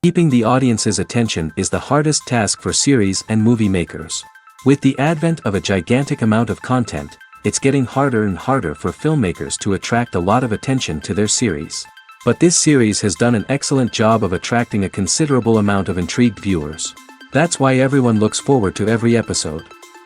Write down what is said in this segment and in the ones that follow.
Keeping the audience's attention is the hardest task for series and movie makers. With the advent of a gigantic amount of content, it's getting harder and harder for filmmakers to attract a lot of attention to their series. But this series has done an excellent job of attracting a considerable amount of intrigued viewers. That's why everyone looks forward to every episode.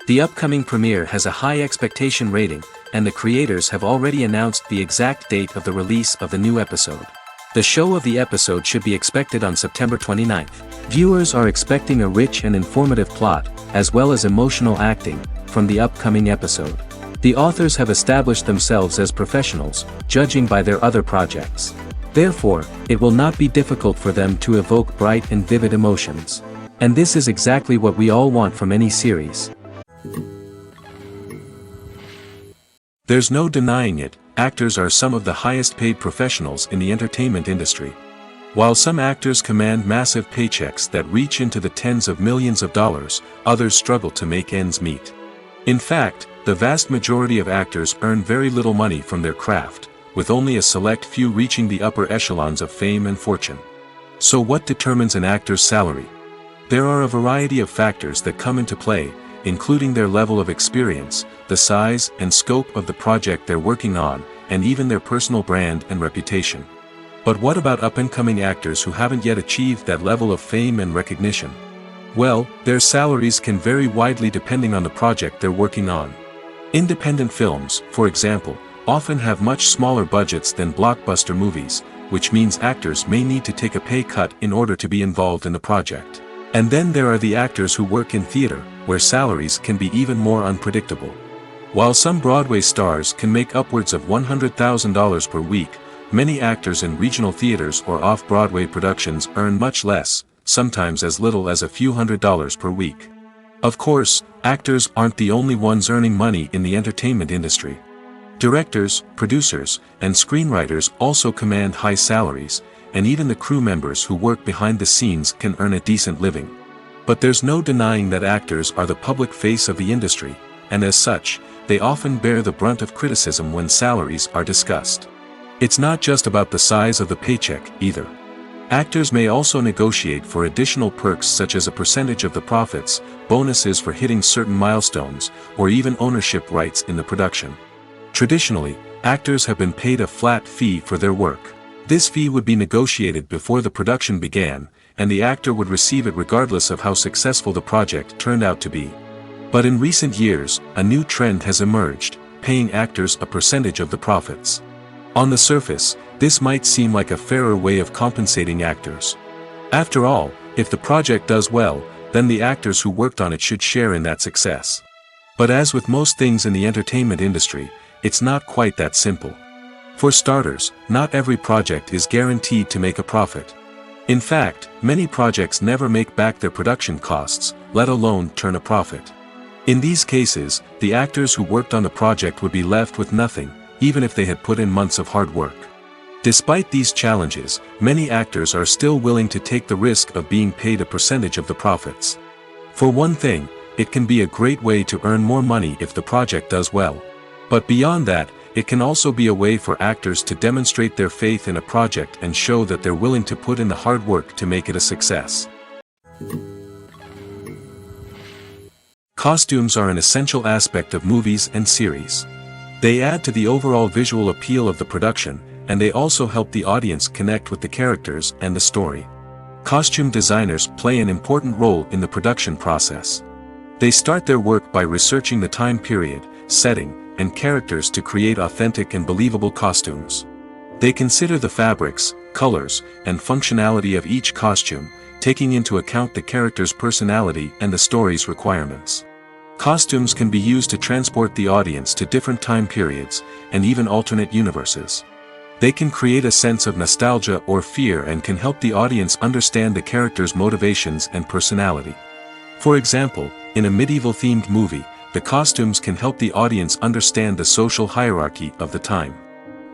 The upcoming premiere has a high expectation rating, and the creators have already announced the exact date of the release of the new episode. The show of the episode should be expected on September 29th. Viewers are expecting a rich and informative plot, as well as emotional acting, from the upcoming episode. The authors have established themselves as professionals, judging by their other projects. Therefore, it will not be difficult for them to evoke bright and vivid emotions. And this is exactly what we all want from any series. There's no denying it. Actors are some of the highest paid professionals in the entertainment industry. While some actors command massive paychecks that reach into the tens of millions of dollars, others struggle to make ends meet. In fact, the vast majority of actors earn very little money from their craft, with only a select few reaching the upper echelons of fame and fortune. So what determines an actor's salary? There are a variety of factors that come into play, including their level of experience, the size and scope of the project they're working on, and even their personal brand and reputation. But what about up-and-coming actors who haven't yet achieved that level of fame and recognition? Well, their salaries can vary widely depending on the project they're working on. Independent films, for example, often have much smaller budgets than blockbuster movies, which means actors may need to take a pay cut in order to be involved in the project. And then there are the actors who work in theater, where salaries can be even more unpredictable. While some Broadway stars can make upwards of $100,000 per week, many actors in regional theaters or off-Broadway productions earn much less, sometimes as little as a few $100s per week. Of course, actors aren't the only ones earning money in the entertainment industry. Directors, producers, and screenwriters also command high salaries, and even the crew members who work behind the scenes can earn a decent living. But there's no denying that actors are the public face of the industry, and as such, they often bear the brunt of criticism when salaries are discussed. It's not just about the size of the paycheck, either. Actors may also negotiate for additional perks such as a percentage of the profits, bonuses for hitting certain milestones, or even ownership rights in the production. Traditionally, actors have been paid a flat fee for their work. This fee would be negotiated before the production began, and the actor would receive it regardless of how successful the project turned out to be. But in recent years, a new trend has emerged, paying actors a percentage of the profits. On the surface, this might seem like a fairer way of compensating actors. After all, if the project does well, then the actors who worked on it should share in that success. But as with most things in the entertainment industry, it's not quite that simple. For starters, not every project is guaranteed to make a profit. In fact, many projects never make back their production costs, let alone turn a profit. In these cases, the actors who worked on the project would be left with nothing, even if they had put in months of hard work. Despite these challenges, many actors are still willing to take the risk of being paid a percentage of the profits. For one thing, it can be a great way to earn more money if the project does well. But beyond that, it can also be a way for actors to demonstrate their faith in a project and show that they're willing to put in the hard work to make it a success. Costumes are an essential aspect of movies and series. They add to the overall visual appeal of the production, and they also help the audience connect with the characters and the story. Costume designers play an important role in the production process. They start their work by researching the time period, setting, and characters to create authentic and believable costumes. They consider the fabrics, colors, and functionality of each costume, taking into account the character's personality and the story's requirements. Costumes can be used to transport the audience to different time periods, and even alternate universes. They can create a sense of nostalgia or fear and can help the audience understand the character's motivations and personality. For example, in a medieval-themed movie, the costumes can help the audience understand the social hierarchy of the time.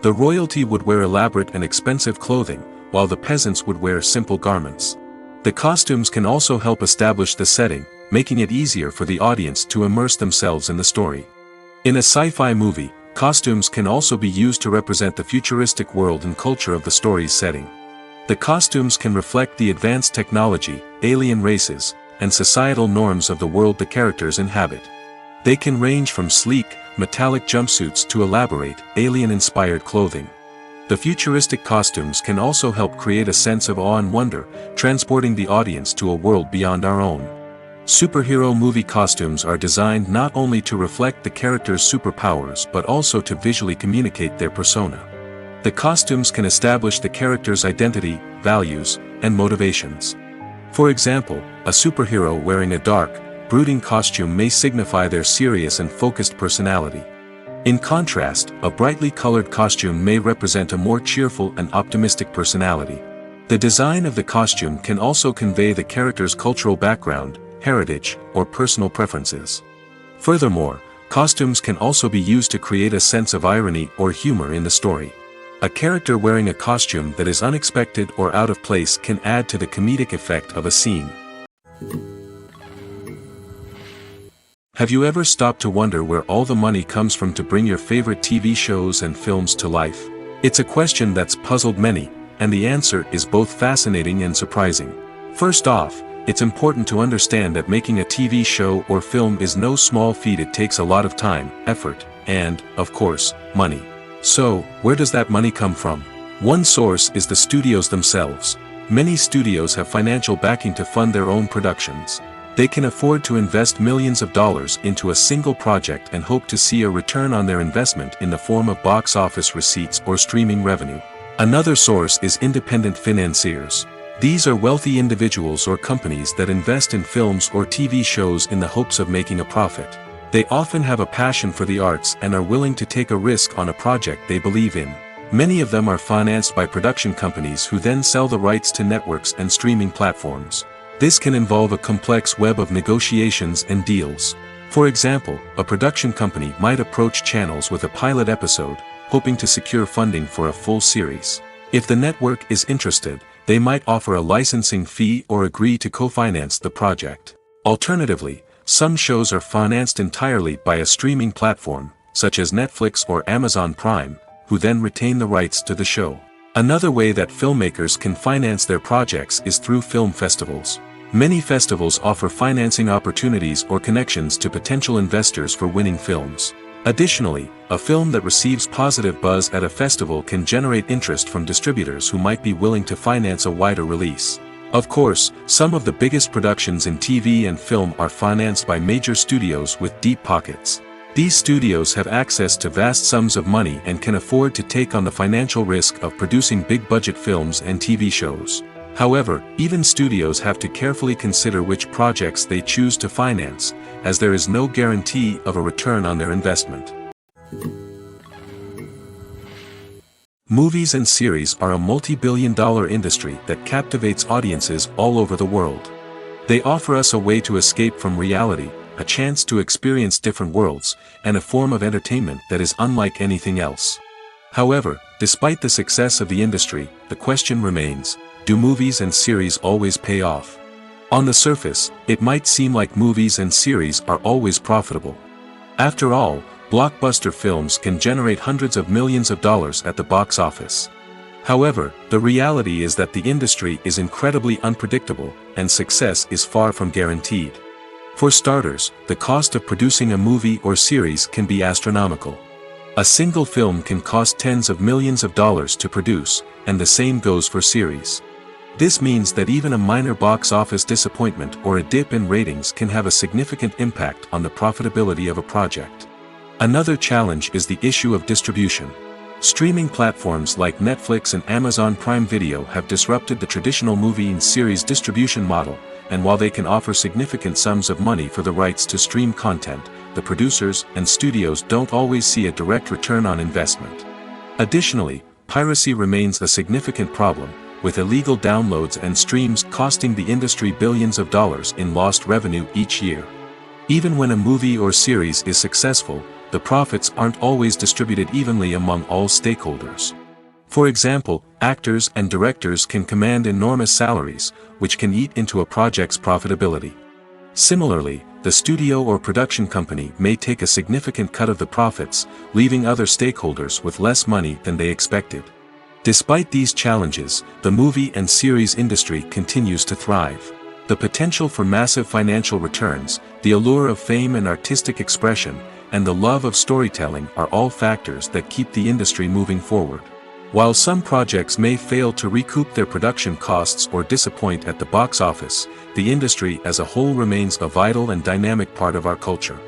The royalty would wear elaborate and expensive clothing, while the peasants would wear simple garments. The costumes can also help establish the setting, making it easier for the audience to immerse themselves in the story. In a sci-fi movie, costumes can also be used to represent the futuristic world and culture of the story's setting. The costumes can reflect the advanced technology, alien races, and societal norms of the world the characters inhabit. They can range from sleek, metallic jumpsuits to elaborate, alien-inspired clothing. The futuristic costumes can also help create a sense of awe and wonder, transporting the audience to a world beyond our own. Superhero movie costumes are designed not only to reflect the character's superpowers but also to visually communicate their persona. The costumes can establish the character's identity, values, and motivations. For example, a superhero wearing a dark, brooding costume may signify their serious and focused personality. In contrast, a brightly colored costume may represent a more cheerful and optimistic personality. The design of the costume can also convey the character's cultural background, heritage, or personal preferences. Furthermore, costumes can also be used to create a sense of irony or humor in the story. A character wearing a costume that is unexpected or out of place can add to the comedic effect of a scene. Have you ever stopped to wonder where all the money comes from to bring your favorite TV shows and films to life? It's a question that's puzzled many, and the answer is both fascinating and surprising. First off, it's important to understand that making a TV show or film is no small feat. It takes a lot of time, effort, and, of course, money. So, where does that money come from? One source is the studios themselves. Many studios have financial backing to fund their own productions. They can afford to invest millions of dollars into a single project and hope to see a return on their investment in the form of box office receipts or streaming revenue. Another source is independent financiers. These are wealthy individuals or companies that invest in films or TV shows in the hopes of making a profit. They often have a passion for the arts and are willing to take a risk on a project they believe in. Many of them are financed by production companies who then sell the rights to networks and streaming platforms. This can involve a complex web of negotiations and deals. For example, a production company might approach channels with a pilot episode, hoping to secure funding for a full series. If the network is interested, they might offer a licensing fee or agree to co-finance the project. Alternatively, some shows are financed entirely by a streaming platform, such as Netflix or Amazon Prime, who then retain the rights to the show. Another way that filmmakers can finance their projects is through film festivals. Many festivals offer financing opportunities or connections to potential investors for winning films. Additionally, a film that receives positive buzz at a festival can generate interest from distributors who might be willing to finance a wider release. Of course, some of the biggest productions in TV and film are financed by major studios with deep pockets. These studios have access to vast sums of money and can afford to take on the financial risk of producing big-budget films and TV shows. However, even studios have to carefully consider which projects they choose to finance, as there is no guarantee of a return on their investment. Movies and series are a multi-billion-dollar industry that captivates audiences all over the world. They offer us a way to escape from reality, a chance to experience different worlds, and a form of entertainment that is unlike anything else. However, despite the success of the industry, the question remains: do movies and series always pay off? On the surface, it might seem like movies and series are always profitable. After all, blockbuster films can generate hundreds of millions of dollars at the box office. However, the reality is that the industry is incredibly unpredictable, and success is far from guaranteed. For starters, the cost of producing a movie or series can be astronomical. A single film can cost tens of millions of dollars to produce, and the same goes for series. This means that even a minor box office disappointment or a dip in ratings can have a significant impact on the profitability of a project. Another challenge is the issue of distribution. Streaming platforms like Netflix and Amazon Prime Video have disrupted the traditional movie and series distribution model, and while they can offer significant sums of money for the rights to stream content, the producers and studios don't always see a direct return on investment. Additionally, piracy remains a significant problem, with illegal downloads and streams costing the industry billions of dollars in lost revenue each year. Even when a movie or series is successful, the profits aren't always distributed evenly among all stakeholders. For example, actors and directors can command enormous salaries, which can eat into a project's profitability. Similarly, the studio or production company may take a significant cut of the profits, leaving other stakeholders with less money than they expected. Despite these challenges, the movie and series industry continues to thrive. The potential for massive financial returns, the allure of fame and artistic expression, and the love of storytelling are all factors that keep the industry moving forward. While some projects may fail to recoup their production costs or disappoint at the box office, the industry as a whole remains a vital and dynamic part of our culture.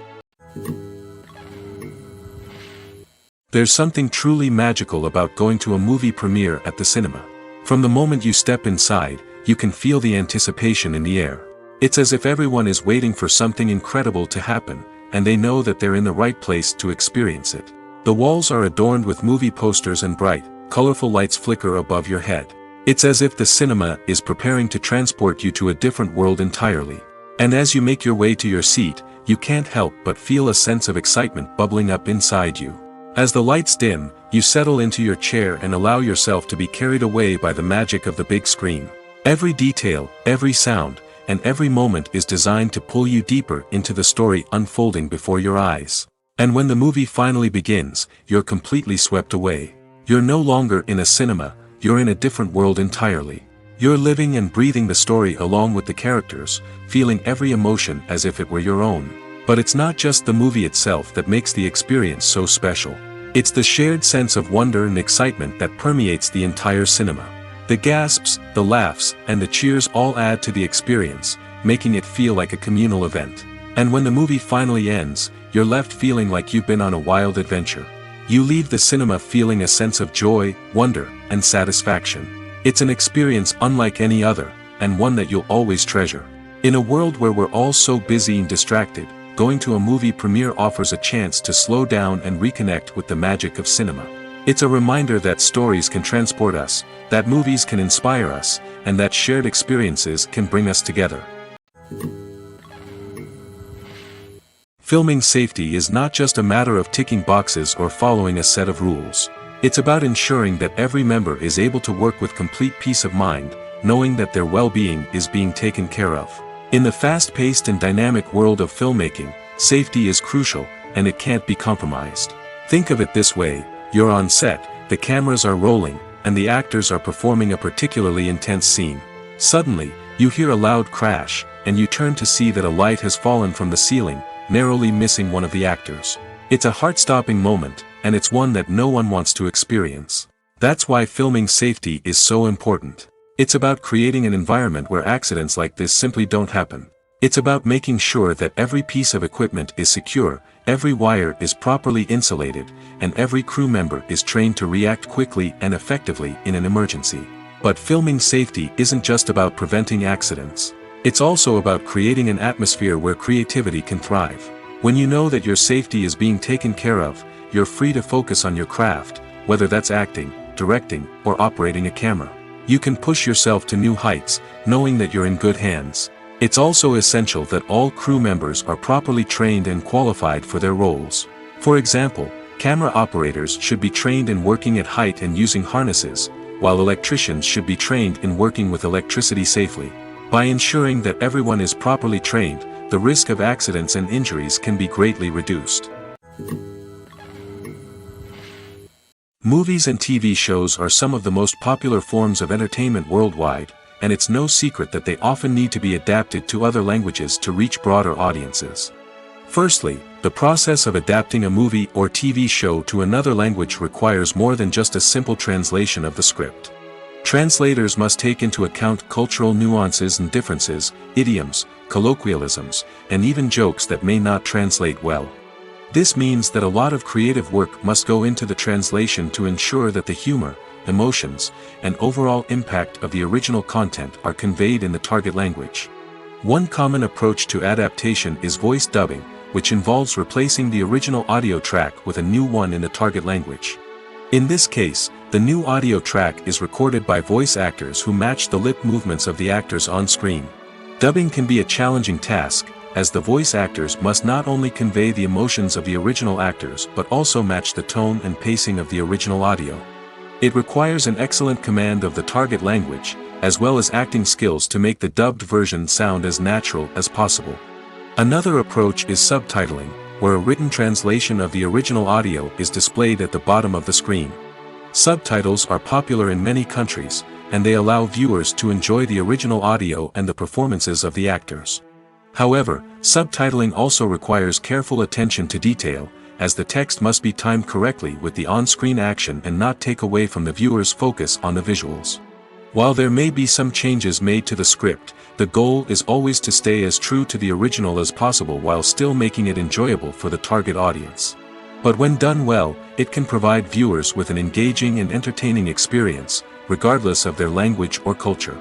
There's something truly magical about going to a movie premiere at the cinema. From the moment you step inside, you can feel the anticipation in the air. It's as if everyone is waiting for something incredible to happen, and they know that they're in the right place to experience it. The walls are adorned with movie posters and bright, colorful lights flicker above your head. It's as if the cinema is preparing to transport you to a different world entirely. And as you make your way to your seat, you can't help but feel a sense of excitement bubbling up inside you. As the lights dim, you settle into your chair and allow yourself to be carried away by the magic of the big screen. Every detail, every sound, and every moment is designed to pull you deeper into the story unfolding before your eyes. And when the movie finally begins, you're completely swept away. You're no longer in a cinema, you're in a different world entirely. You're living and breathing the story along with the characters, feeling every emotion as if it were your own. But it's not just the movie itself that makes the experience so special. It's the shared sense of wonder and excitement that permeates the entire cinema. The gasps, the laughs, and the cheers all add to the experience, making it feel like a communal event. And when the movie finally ends, you're left feeling like you've been on a wild adventure. You leave the cinema feeling a sense of joy, wonder, and satisfaction. It's an experience unlike any other, and one that you'll always treasure. In a world where we're all so busy and distracted, going to a movie premiere offers a chance to slow down and reconnect with the magic of cinema. It's a reminder that stories can transport us, that movies can inspire us, and that shared experiences can bring us together. Filming safety is not just a matter of ticking boxes or following a set of rules. It's about ensuring that every member is able to work with complete peace of mind, knowing that their well-being is being taken care of. In the fast-paced and dynamic world of filmmaking, safety is crucial, and it can't be compromised. Think of it this way: you're on set, the cameras are rolling, and the actors are performing a particularly intense scene. Suddenly, you hear a loud crash, and you turn to see that a light has fallen from the ceiling, narrowly missing one of the actors. It's a heart-stopping moment, and it's one that no one wants to experience. That's why filming safety is so important. It's about creating an environment where accidents like this simply don't happen. It's about making sure that every piece of equipment is secure, every wire is properly insulated, and every crew member is trained to react quickly and effectively in an emergency. But filming safety isn't just about preventing accidents. It's also about creating an atmosphere where creativity can thrive. When you know that your safety is being taken care of, you're free to focus on your craft, whether that's acting, directing, or operating a camera. You can push yourself to new heights, knowing that you're in good hands. It's also essential that all crew members are properly trained and qualified for their roles. For example, camera operators should be trained in working at height and using harnesses, while electricians should be trained in working with electricity safely. By ensuring that everyone is properly trained, the risk of accidents and injuries can be greatly reduced. Movies and TV shows are some of the most popular forms of entertainment worldwide, and it's no secret that they often need to be adapted to other languages to reach broader audiences. Firstly, the process of adapting a movie or TV show to another language requires more than just a simple translation of the script. Translators must take into account cultural nuances and differences, idioms, colloquialisms, and even jokes that may not translate well. This means that a lot of creative work must go into the translation to ensure that the humor, emotions, and overall impact of the original content are conveyed in the target language. One common approach to adaptation is voice dubbing, which involves replacing the original audio track with a new one in the target language. In this case, the new audio track is recorded by voice actors who match the lip movements of the actors on screen. Dubbing can be a challenging task, as the voice actors must not only convey the emotions of the original actors but also match the tone and pacing of the original audio. It requires an excellent command of the target language, as well as acting skills to make the dubbed version sound as natural as possible. Another approach is subtitling, where a written translation of the original audio is displayed at the bottom of the screen. Subtitles are popular in many countries, and they allow viewers to enjoy the original audio and the performances of the actors. However, subtitling also requires careful attention to detail, as the text must be timed correctly with the on-screen action and not take away from the viewer's focus on the visuals. While there may be some changes made to the script, the goal is always to stay as true to the original as possible while still making it enjoyable for the target audience. But when done well, it can provide viewers with an engaging and entertaining experience, regardless of their language or culture.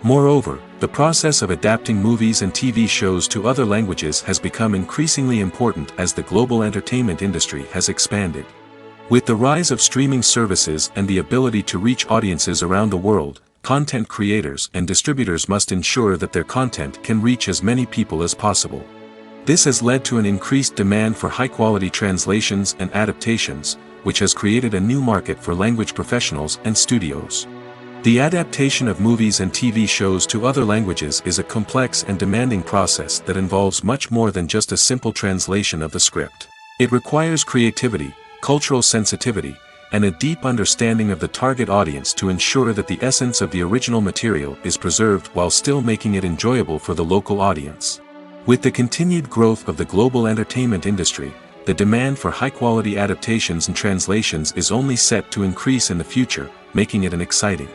Moreover, the process of adapting movies and TV shows to other languages has become increasingly important as the global entertainment industry has expanded. With the rise of streaming services and the ability to reach audiences around the world, content creators and distributors must ensure that their content can reach as many people as possible. This has led to an increased demand for high-quality translations and adaptations, which has created a new market for language professionals and studios. The adaptation of movies and TV shows to other languages is a complex and demanding process that involves much more than just a simple translation of the script. It requires creativity, cultural sensitivity, and a deep understanding of the target audience to ensure that the essence of the original material is preserved while still making it enjoyable for the local audience. With the continued growth of the global entertainment industry, the demand for high-quality adaptations and translations is only set to increase in the future, making it an exciting.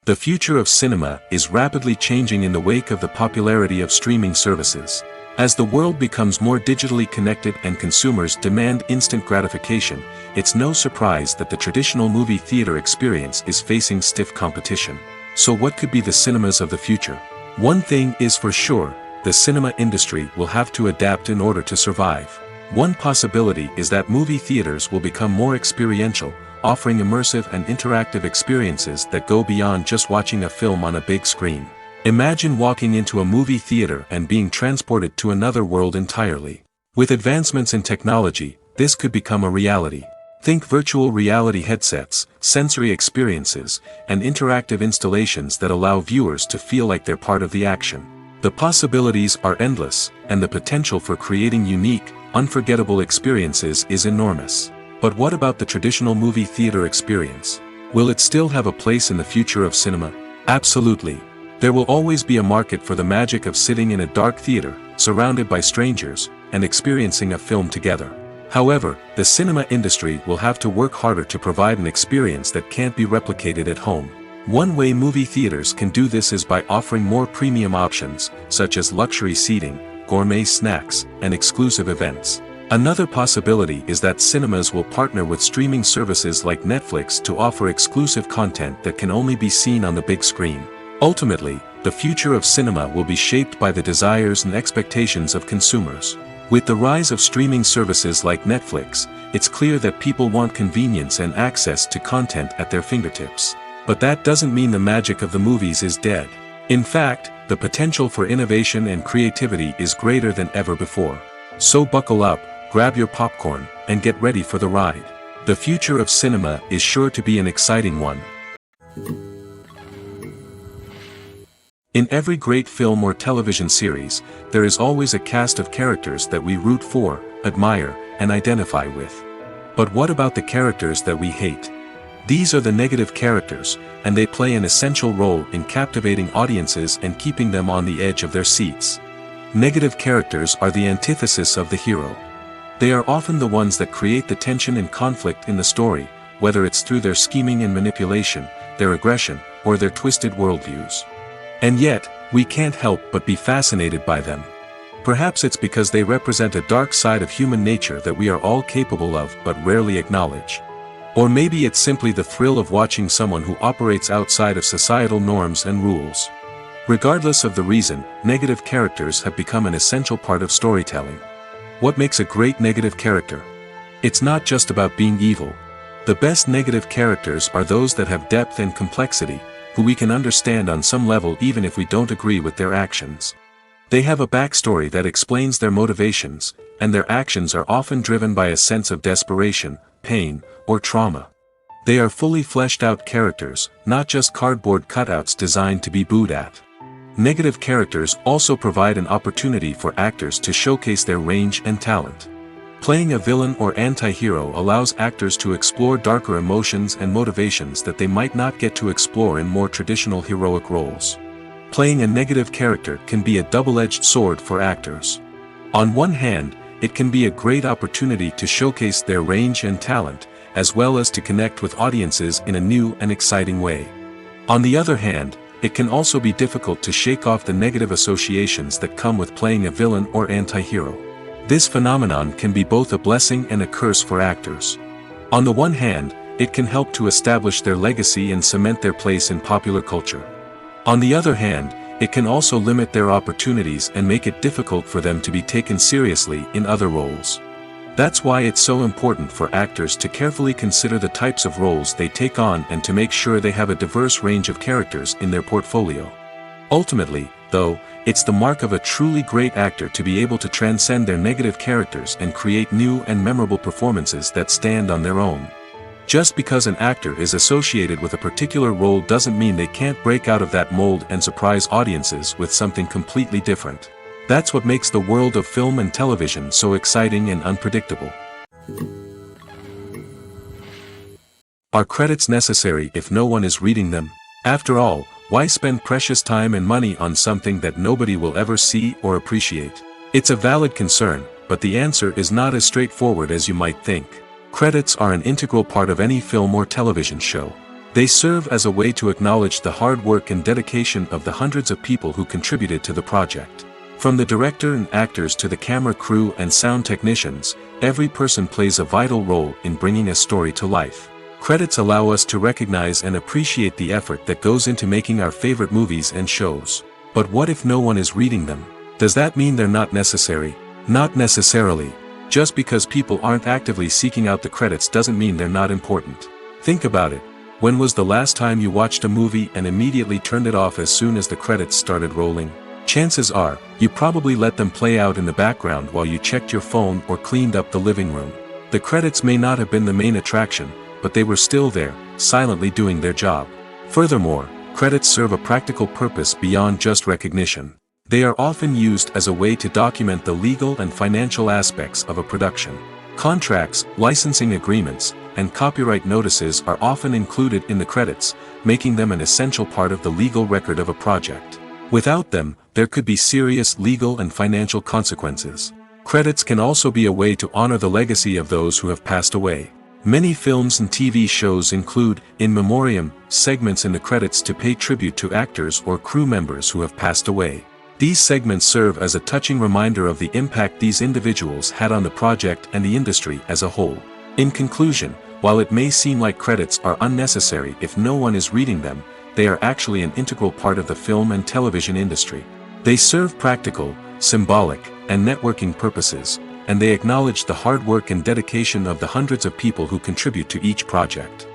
The future of cinema is rapidly changing in the wake of the popularity of streaming services. As the world becomes more digitally connected and consumers demand instant gratification, it's no surprise that the traditional movie theater experience is facing stiff competition. So what could be the cinemas of the future? One thing is for sure, the cinema industry will have to adapt in order to survive. One possibility is that movie theaters will become more experiential, offering immersive and interactive experiences that go beyond just watching a film on a big screen. Imagine walking into a movie theater and being transported to another world entirely. With advancements in technology, this could become a reality. Think virtual reality headsets, sensory experiences, and interactive installations that allow viewers to feel like they're part of the action. The possibilities are endless, and the potential for creating unique, unforgettable experiences is enormous. But what about the traditional movie theater experience? Will it still have a place in the future of cinema? Absolutely. There will always be a market for the magic of sitting in a dark theater, surrounded by strangers, and experiencing a film together. However, the cinema industry will have to work harder to provide an experience that can't be replicated at home. One way movie theaters can do this is by offering more premium options, such as luxury seating, gourmet snacks, and exclusive events. Another possibility is that cinemas will partner with streaming services like Netflix to offer exclusive content that can only be seen on the big screen. Ultimately, the future of cinema will be shaped by the desires and expectations of consumers. With the rise of streaming services like Netflix, it's clear that people want convenience and access to content at their fingertips. But that doesn't mean the magic of the movies is dead. In fact, the potential for innovation and creativity is greater than ever before. So buckle up, grab your popcorn, and get ready for the ride. The future of cinema is sure to be an exciting one. In every great film or television series, there is always a cast of characters that we root for, admire, and identify with. But what about the characters that we hate? These are the negative characters, and they play an essential role in captivating audiences and keeping them on the edge of their seats. Negative characters are the antithesis of the hero. They are often the ones that create the tension and conflict in the story, whether it's through their scheming and manipulation, their aggression, or their twisted worldviews. And yet, we can't help but be fascinated by them. Perhaps it's because they represent a dark side of human nature that we are all capable of but rarely acknowledge. Or maybe it's simply the thrill of watching someone who operates outside of societal norms and rules. Regardless of the reason, negative characters have become an essential part of storytelling. What makes a great negative character? It's not just about being evil. The best negative characters are those that have depth and complexity, who we can understand on some level even if we don't agree with their actions. They have a backstory that explains their motivations, and their actions are often driven by a sense of desperation, pain, or trauma. They are fully fleshed out characters, not just cardboard cutouts designed to be booed at. Negative characters also provide an opportunity for actors to showcase their range and talent. Playing a villain or anti-hero allows actors to explore darker emotions and motivations that they might not get to explore in more traditional heroic roles. Playing a negative character can be a double-edged sword for actors. On one hand, it can be a great opportunity to showcase their range and talent, as well as to connect with audiences in a new and exciting way. On the other hand, it can also be difficult to shake off the negative associations that come with playing a villain or anti-hero. This phenomenon can be both a blessing and a curse for actors. On the one hand, it can help to establish their legacy and cement their place in popular culture. On the other hand, it can also limit their opportunities and make it difficult for them to be taken seriously in other roles. That's why it's so important for actors to carefully consider the types of roles they take on and to make sure they have a diverse range of characters in their portfolio. Ultimately, though, it's the mark of a truly great actor to be able to transcend their negative characters and create new and memorable performances that stand on their own. Just because an actor is associated with a particular role doesn't mean they can't break out of that mold and surprise audiences with something completely different. That's what makes the world of film and television so exciting and unpredictable. Are credits necessary if no one is reading them? After all, why spend precious time and money on something that nobody will ever see or appreciate? It's a valid concern, but the answer is not as straightforward as you might think. Credits are an integral part of any film or television show. They serve as a way to acknowledge the hard work and dedication of the hundreds of people who contributed to the project. From the director and actors to the camera crew and sound technicians, every person plays a vital role in bringing a story to life. Credits allow us to recognize and appreciate the effort that goes into making our favorite movies and shows. But what if no one is reading them? Does that mean they're not necessary? Not necessarily. Just because people aren't actively seeking out the credits doesn't mean they're not important. Think about it. When was the last time you watched a movie and immediately turned it off as soon as the credits started rolling? Chances are, you probably let them play out in the background while you checked your phone or cleaned up the living room. The credits may not have been the main attraction, but they were still there, silently doing their job. Furthermore, credits serve a practical purpose beyond just recognition. They are often used as a way to document the legal and financial aspects of a production. Contracts, licensing agreements, and copyright notices are often included in the credits, making them an essential part of the legal record of a project. Without them, there could be serious legal and financial consequences. Credits can also be a way to honor the legacy of those who have passed away. Many films and TV shows include, in memoriam, segments in the credits to pay tribute to actors or crew members who have passed away. These segments serve as a touching reminder of the impact these individuals had on the project and the industry as a whole. In conclusion, while it may seem like credits are unnecessary if no one is reading them, they are actually an integral part of the film and television industry. They serve practical, symbolic, and networking purposes, and they acknowledge the hard work and dedication of the hundreds of people who contribute to each project.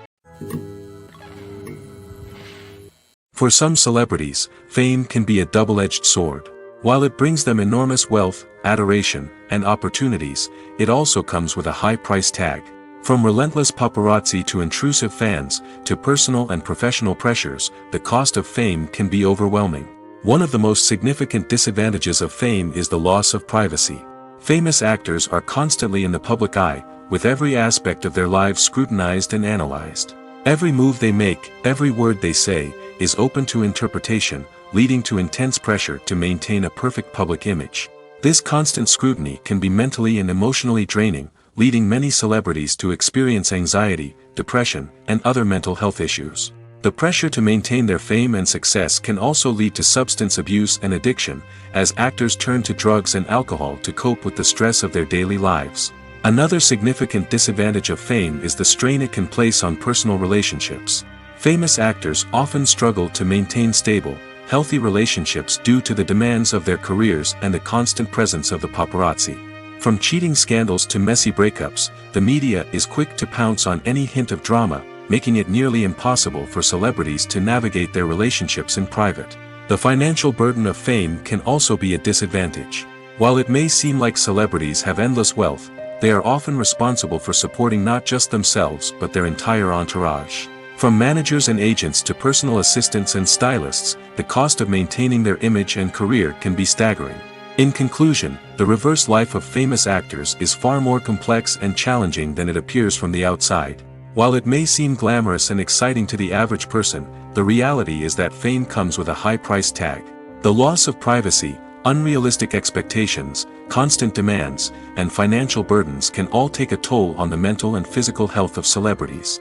For some celebrities, fame can be a double-edged sword. While it brings them enormous wealth, adoration, and opportunities, it also comes with a high price tag. From relentless paparazzi to intrusive fans, to personal and professional pressures, the cost of fame can be overwhelming. One of the most significant disadvantages of fame is the loss of privacy. Famous actors are constantly in the public eye, with every aspect of their lives scrutinized and analyzed. Every move they make, every word they say, is open to interpretation, leading to intense pressure to maintain a perfect public image. This constant scrutiny can be mentally and emotionally draining, leading many celebrities to experience anxiety, depression, and other mental health issues. The pressure to maintain their fame and success can also lead to substance abuse and addiction, as actors turn to drugs and alcohol to cope with the stress of their daily lives. Another significant disadvantage of fame is the strain it can place on personal relationships. Famous actors often struggle to maintain stable, healthy relationships due to the demands of their careers and the constant presence of the paparazzi. From cheating scandals to messy breakups, the media is quick to pounce on any hint of drama, making it nearly impossible for celebrities to navigate their relationships in private. The financial burden of fame can also be a disadvantage. While it may seem like celebrities have endless wealth, they are often responsible for supporting not just themselves but their entire entourage. From managers and agents to personal assistants and stylists, the cost of maintaining their image and career can be staggering. In conclusion, the reverse life of famous actors is far more complex and challenging than it appears from the outside. While it may seem glamorous and exciting to the average person, the reality is that fame comes with a high price tag. The loss of privacy, unrealistic expectations, constant demands, and financial burdens can all take a toll on the mental and physical health of celebrities.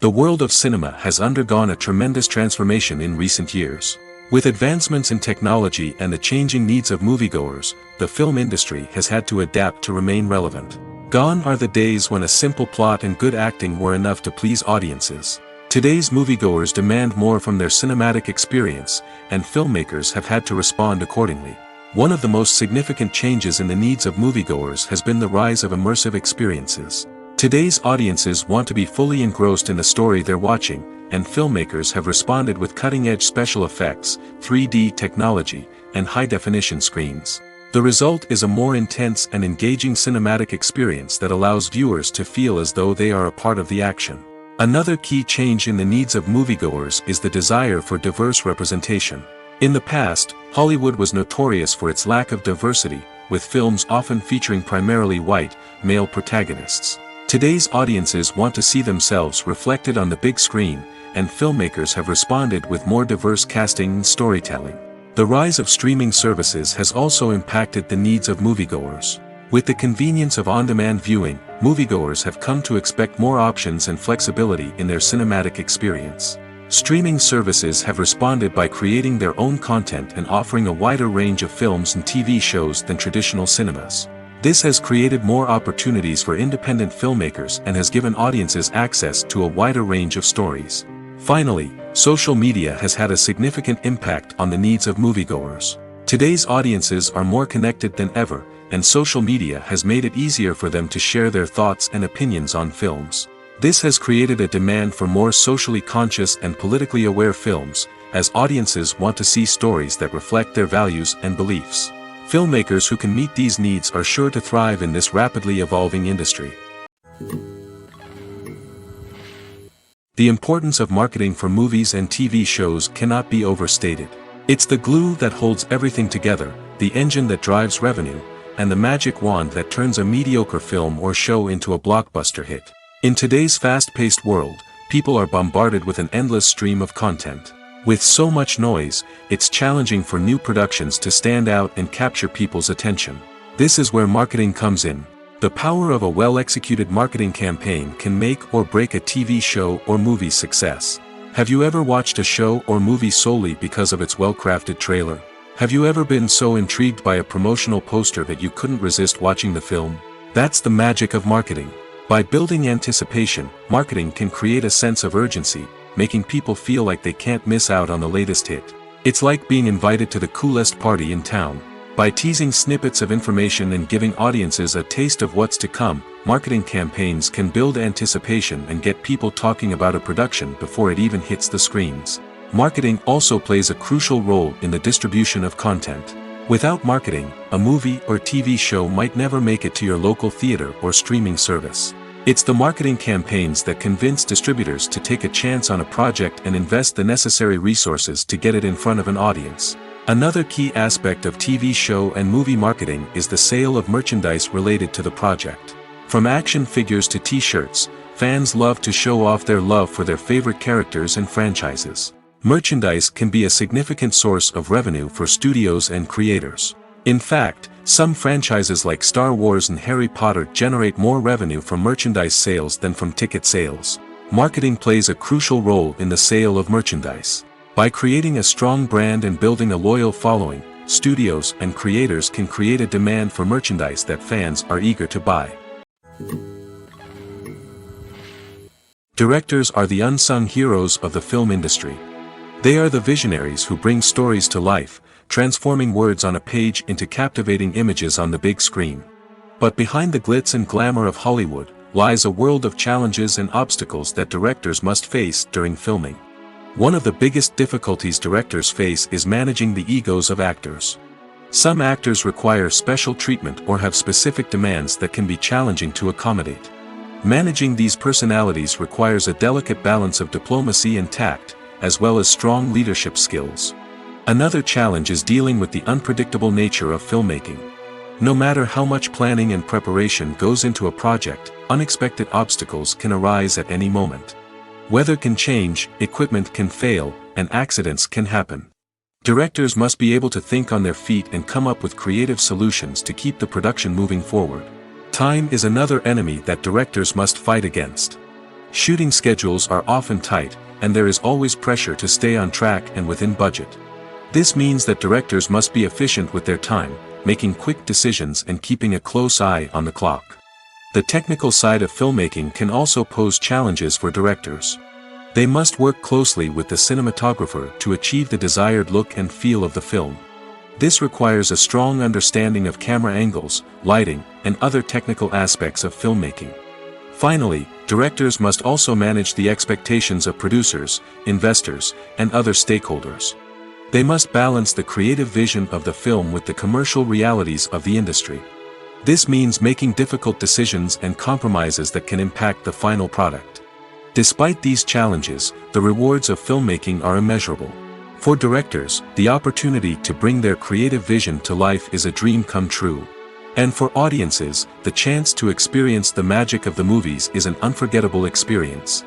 The world of cinema has undergone a tremendous transformation in recent years. With advancements in technology and the changing needs of moviegoers, the film industry has had to adapt to remain relevant. Gone are the days when a simple plot and good acting were enough to please audiences. Today's moviegoers demand more from their cinematic experience, and filmmakers have had to respond accordingly. One of the most significant changes in the needs of moviegoers has been the rise of immersive experiences. Today's audiences want to be fully engrossed in the story they're watching, and filmmakers have responded with cutting-edge special effects, 3D technology, and high-definition screens. The result is a more intense and engaging cinematic experience that allows viewers to feel as though they are a part of the action. Another key change in the needs of moviegoers is the desire for diverse representation. In the past, Hollywood was notorious for its lack of diversity, with films often featuring primarily white, male protagonists. Today's audiences want to see themselves reflected on the big screen, and filmmakers have responded with more diverse casting and storytelling. The rise of streaming services has also impacted the needs of moviegoers. With the convenience of on-demand viewing, moviegoers have come to expect more options and flexibility in their cinematic experience. Streaming services have responded by creating their own content and offering a wider range of films and TV shows than traditional cinemas. This has created more opportunities for independent filmmakers and has given audiences access to a wider range of stories. Finally, social media has had a significant impact on the needs of moviegoers. Today's audiences are more connected than ever, and social media has made it easier for them to share their thoughts and opinions on films. This has created a demand for more socially conscious and politically aware films, as audiences want to see stories that reflect their values and beliefs. Filmmakers who can meet these needs are sure to thrive in this rapidly evolving industry. The importance of marketing for movies and TV shows cannot be overstated. It's the glue that holds everything together, the engine that drives revenue, and the magic wand that turns a mediocre film or show into a blockbuster hit. In today's fast-paced world, people are bombarded with an endless stream of content. With so much noise, it's challenging for new productions to stand out and capture people's attention. This is where marketing comes in. The power of a well-executed marketing campaign can make or break a TV show or movie's success. Have you ever watched a show or movie solely because of its well-crafted trailer? Have you ever been so intrigued by a promotional poster that you couldn't resist watching the film? That's the magic of marketing. By building anticipation, marketing can create a sense of urgency, making people feel like they can't miss out on the latest hit. It's like being invited to the coolest party in town. By teasing snippets of information and giving audiences a taste of what's to come, marketing campaigns can build anticipation and get people talking about a production before it even hits the screens. Marketing also plays a crucial role in the distribution of content. Without marketing, a movie or TV show might never make it to your local theater or streaming service. It's the marketing campaigns that convince distributors to take a chance on a project and invest the necessary resources to get it in front of an audience. Another key aspect of TV show and movie marketing is the sale of merchandise related to the project. From action figures to t-shirts, fans love to show off their love for their favorite characters and franchises. Merchandise can be a significant source of revenue for studios and creators. In fact, Some franchises like Star Wars and Harry Potter generate more revenue from merchandise sales than from ticket sales. Marketing plays a crucial role in the sale of merchandise. By creating a strong brand and building a loyal following, studios and creators can create a demand for merchandise that fans are eager to buy. Directors are the unsung heroes of the film industry. They are the visionaries who bring stories to life, transforming words on a page into captivating images on the big screen. But behind the glitz and glamour of Hollywood, lies a world of challenges and obstacles that directors must face during filming. One of the biggest difficulties directors face is managing the egos of actors. Some actors require special treatment or have specific demands that can be challenging to accommodate. Managing these personalities requires a delicate balance of diplomacy and tact, as well as strong leadership skills. Another challenge is dealing with the unpredictable nature of filmmaking. No matter how much planning and preparation goes into a project, unexpected obstacles can arise at any moment. Weather can change, equipment can fail, and accidents can happen. Directors must be able to think on their feet and come up with creative solutions to keep the production moving forward. Time is another enemy that directors must fight against. Shooting schedules are often tight, and there is always pressure to stay on track and within budget. This means that directors must be efficient with their time, making quick decisions and keeping a close eye on the clock. The technical side of filmmaking can also pose challenges for directors. They must work closely with the cinematographer to achieve the desired look and feel of the film. This requires a strong understanding of camera angles, lighting, and other technical aspects of filmmaking. Finally, directors must also manage the expectations of producers, investors, and other stakeholders. They must balance the creative vision of the film with the commercial realities of the industry. This means making difficult decisions and compromises that can impact the final product. Despite these challenges, the rewards of filmmaking are immeasurable. For directors, the opportunity to bring their creative vision to life is a dream come true. And for audiences, the chance to experience the magic of the movies is an unforgettable experience.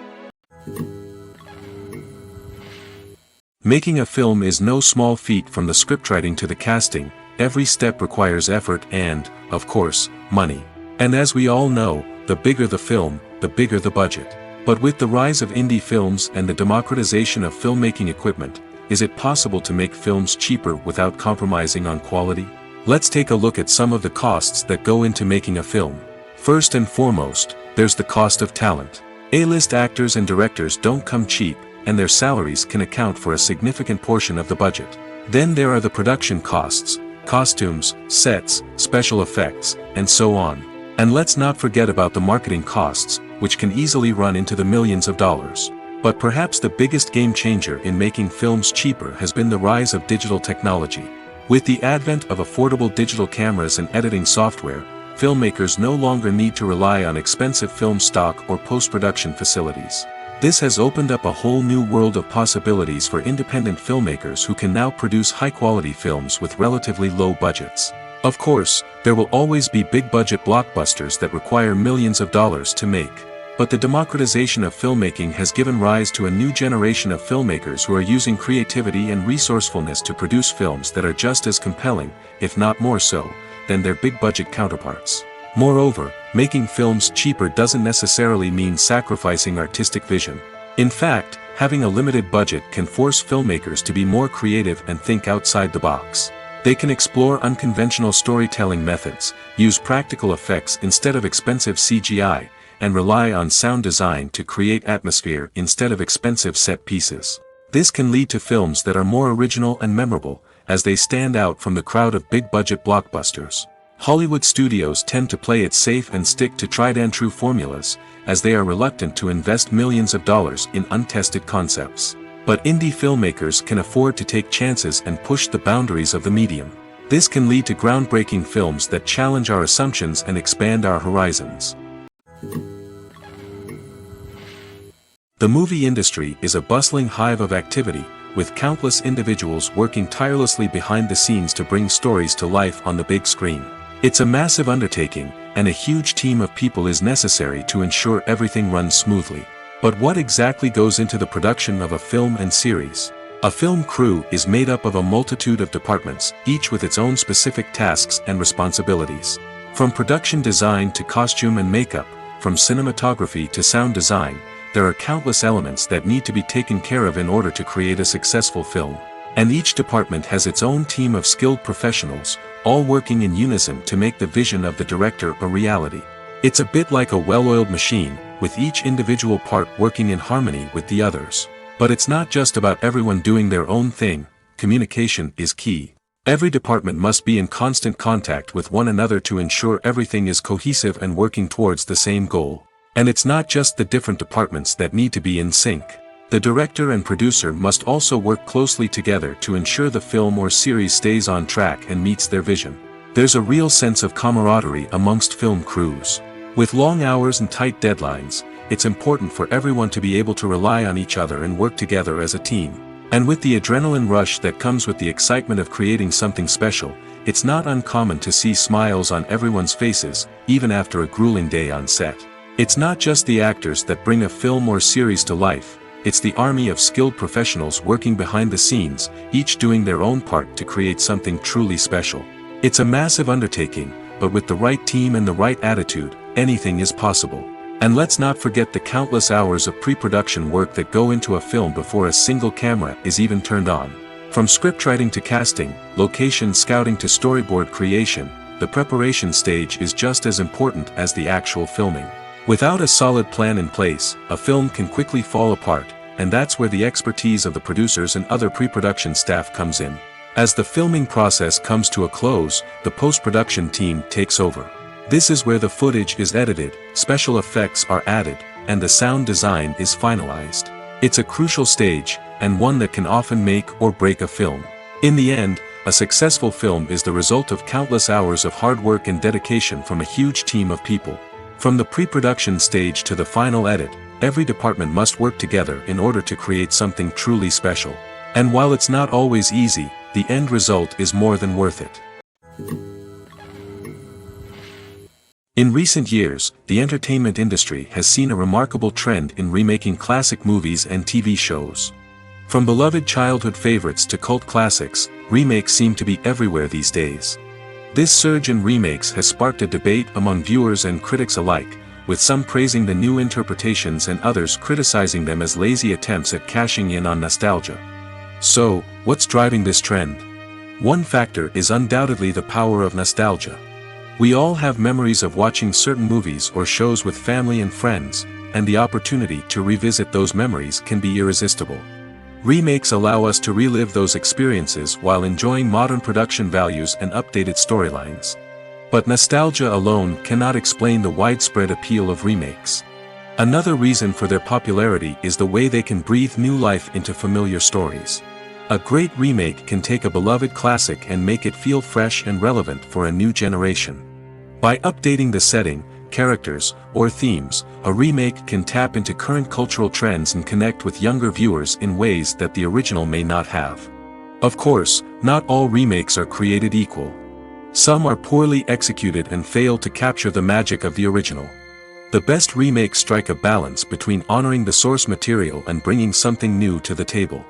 Making a film is no small feat. From the scriptwriting to the casting, every step requires effort and, of course, money. And as we all know, the bigger the film, the bigger the budget. But with the rise of indie films and the democratization of filmmaking equipment, is it possible to make films cheaper without compromising on quality? Let's take a look at some of the costs that go into making a film. First and foremost, there's the cost of talent. A-list actors and directors don't come cheap, and their salaries can account for a significant portion of the budget. Then there are the production costs, costumes, sets, special effects, and so on. And let's not forget about the marketing costs, which can easily run into the millions of dollars. But perhaps the biggest game changer in making films cheaper has been the rise of digital technology. With the advent of affordable digital cameras and editing software, filmmakers no longer need to rely on expensive film stock or post-production facilities. This has opened up a whole new world of possibilities for independent filmmakers who can now produce high-quality films with relatively low budgets. Of course, there will always be big-budget blockbusters that require millions of dollars to make. But the democratization of filmmaking has given rise to a new generation of filmmakers who are using creativity and resourcefulness to produce films that are just as compelling, if not more so, than their big-budget counterparts. Moreover, making films cheaper doesn't necessarily mean sacrificing artistic vision. In fact, having a limited budget can force filmmakers to be more creative and think outside the box. They can explore unconventional storytelling methods, use practical effects instead of expensive CGI, and rely on sound design to create atmosphere instead of expensive set pieces. This can lead to films that are more original and memorable, as they stand out from the crowd of big-budget blockbusters. Hollywood studios tend to play it safe and stick to tried-and-true formulas, as they are reluctant to invest millions of dollars in untested concepts. But indie filmmakers can afford to take chances and push the boundaries of the medium. This can lead to groundbreaking films that challenge our assumptions and expand our horizons. The movie industry is a bustling hive of activity, with countless individuals working tirelessly behind the scenes to bring stories to life on the big screen. It's a massive undertaking, and a huge team of people is necessary to ensure everything runs smoothly. But what exactly goes into the production of a film and series? A film crew is made up of a multitude of departments, each with its own specific tasks and responsibilities. From production design to costume and makeup, from cinematography to sound design, there are countless elements that need to be taken care of in order to create a successful film. And each department has its own team of skilled professionals, all working in unison to make the vision of the director a reality. It's a bit like a well-oiled machine, with each individual part working in harmony with the others. But it's not just about everyone doing their own thing. Communication is key. Every department must be in constant contact with one another to ensure everything is cohesive and working towards the same goal. And it's not just the different departments that need to be in sync. The director and producer must also work closely together to ensure the film or series stays on track and meets their vision. There's a real sense of camaraderie amongst film crews. With long hours and tight deadlines, it's important for everyone to be able to rely on each other and work together as a team. And with the adrenaline rush that comes with the excitement of creating something special, it's not uncommon to see smiles on everyone's faces, even after a grueling day on set. It's not just the actors that bring a film or series to life, it's the army of skilled professionals working behind the scenes, each doing their own part to create something truly special. It's a massive undertaking, but with the right team and the right attitude, anything is possible. And let's not forget the countless hours of pre-production work that go into a film before a single camera is even turned on. From scriptwriting to casting, location scouting to storyboard creation, the preparation stage is just as important as the actual filming. Without a solid plan in place, a film can quickly fall apart, and that's where the expertise of the producers and other pre-production staff comes in. As the filming process comes to a close, the post-production team takes over. This is where the footage is edited, special effects are added, and the sound design is finalized. It's a crucial stage, and one that can often make or break a film. In the end, a successful film is the result of countless hours of hard work and dedication from a huge team of people. From the pre-production stage to the final edit, every department must work together in order to create something truly special. And while it's not always easy, the end result is more than worth it. In recent years, the entertainment industry has seen a remarkable trend in remaking classic movies and TV shows. From beloved childhood favorites to cult classics, remakes seem to be everywhere these days. This surge in remakes has sparked a debate among viewers and critics alike, with some praising the new interpretations and others criticizing them as lazy attempts at cashing in on nostalgia. So, what's driving this trend? One factor is undoubtedly the power of nostalgia. We all have memories of watching certain movies or shows with family and friends, and the opportunity to revisit those memories can be irresistible. Remakes allow us to relive those experiences while enjoying modern production values and updated storylines. But nostalgia alone cannot explain the widespread appeal of remakes. Another reason for their popularity is the way they can breathe new life into familiar stories. A great remake can take a beloved classic and make it feel fresh and relevant for a new generation. By updating the setting, characters, or themes, a remake can tap into current cultural trends and connect with younger viewers in ways that the original may not have. Of course, not all remakes are created equal. Some are poorly executed and fail to capture the magic of the original. The best remakes strike a balance between honoring the source material and bringing something new to the table.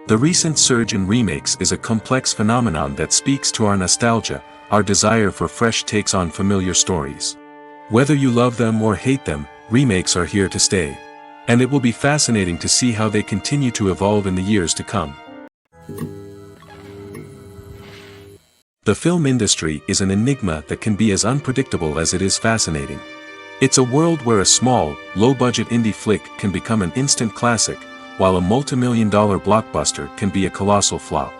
The recent surge in remakes is a complex phenomenon that speaks to our nostalgia, our desire for fresh takes on familiar stories. Whether you love them or hate them, remakes are here to stay. And it will be fascinating to see how they continue to evolve in the years to come. The film industry is an enigma that can be as unpredictable as it is fascinating. It's a world where a small, low-budget indie flick can become an instant classic, while a multi-million-dollar blockbuster can be a colossal flop.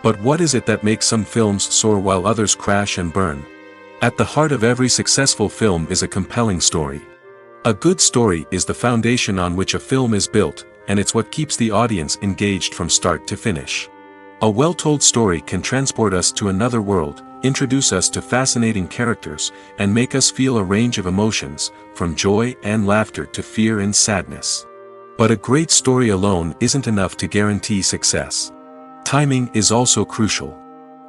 But what is it that makes some films soar while others crash and burn? At the heart of every successful film is a compelling story. A good story is the foundation on which a film is built, and it's what keeps the audience engaged from start to finish. A well-told story can transport us to another world, introduce us to fascinating characters, and make us feel a range of emotions, from joy and laughter to fear and sadness. But a great story alone isn't enough to guarantee success. Timing is also crucial.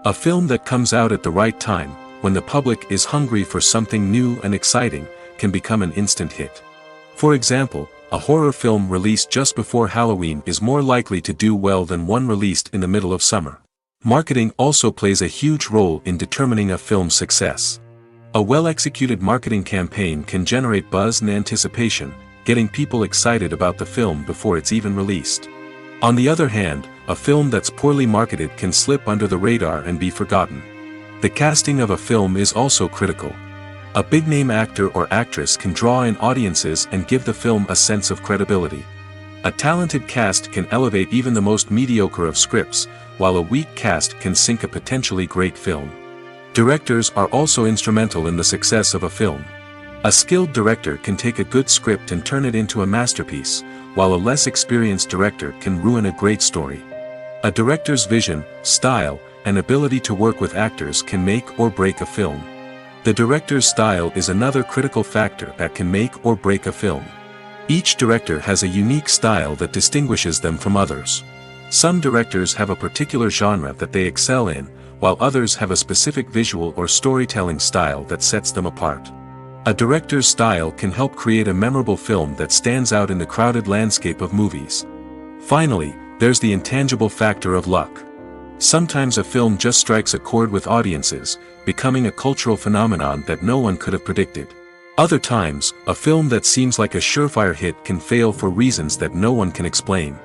A film that comes out at the right time, when the public is hungry for something new and exciting, can become an instant hit. For example, A horror film released just before Halloween is more likely to do well than one released in the middle of summer. Marketing also plays a huge role in determining a film's success. A well-executed marketing campaign can generate buzz and anticipation, getting people excited about the film before it's even released. On the other hand, a film that's poorly marketed can slip under the radar and be forgotten. The casting of a film is also critical. A big-name actor or actress can draw in audiences and give the film a sense of credibility. A talented cast can elevate even the most mediocre of scripts, while a weak cast can sink a potentially great film. Directors are also instrumental in the success of a film. A skilled director can take a good script and turn it into a masterpiece, while a less experienced director can ruin a great story. A director's vision, style, and ability to work with actors can make or break a film. The director's style is another critical factor that can make or break a film. Each director has a unique style that distinguishes them from others. Some directors have a particular genre that they excel in, while others have a specific visual or storytelling style that sets them apart. A director's style can help create a memorable film that stands out in the crowded landscape of movies. Finally, there's the intangible factor of luck. Sometimes a film just strikes a chord with audiences, becoming a cultural phenomenon that no one could have predicted. Other times, a film that seems like a surefire hit can fail for reasons that no one can explain.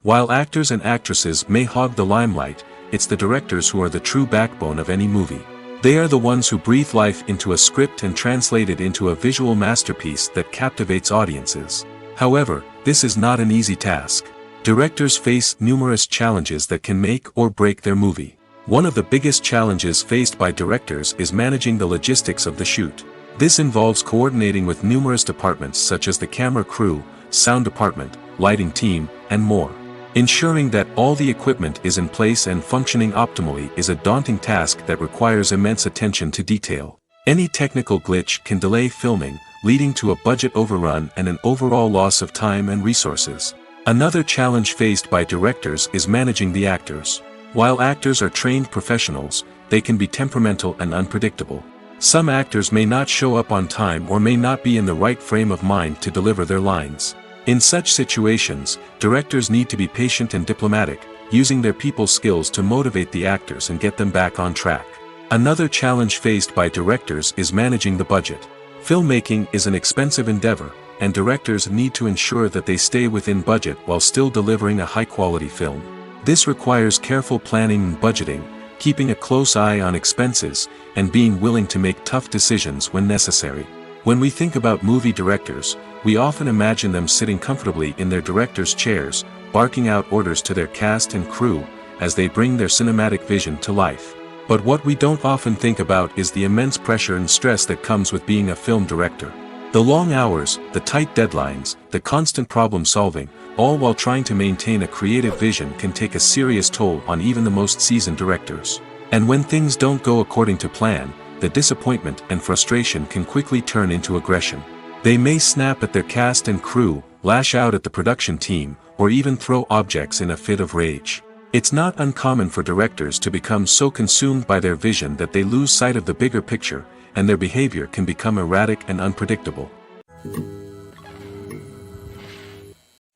While actors and actresses may hog the limelight, it's the directors who are the true backbone of any movie. They are the ones who breathe life into a script and translate it into a visual masterpiece that captivates audiences. However, this is not an easy task. Directors face numerous challenges that can make or break their movie. One of the biggest challenges faced by directors is managing the logistics of the shoot. This involves coordinating with numerous departments such as the camera crew, sound department, lighting team, and more. Ensuring that all the equipment is in place and functioning optimally is a daunting task that requires immense attention to detail. Any technical glitch can delay filming, leading to a budget overrun and an overall loss of time and resources. Another challenge faced by directors is managing the actors. While actors are trained professionals, they can be temperamental and unpredictable. Some actors may not show up on time or may not be in the right frame of mind to deliver their lines. In such situations, directors need to be patient and diplomatic, using their people skills to motivate the actors and get them back on track. Another challenge faced by directors is managing the budget. Filmmaking is an expensive endeavor, and directors need to ensure that they stay within budget while still delivering a high-quality film. This requires careful planning and budgeting, keeping a close eye on expenses, and being willing to make tough decisions when necessary. When we think about movie directors, we often imagine them sitting comfortably in their director's chairs, barking out orders to their cast and crew, as they bring their cinematic vision to life. But what we don't often think about is the immense pressure and stress that comes with being a film director. The long hours, the tight deadlines, the constant problem solving, all while trying to maintain a creative vision can take a serious toll on even the most seasoned directors. And when things don't go according to plan, the disappointment and frustration can quickly turn into aggression. They may snap at their cast and crew, lash out at the production team, or even throw objects in a fit of rage. It's not uncommon for directors to become so consumed by their vision that they lose sight of the bigger picture, and their behavior can become erratic and unpredictable.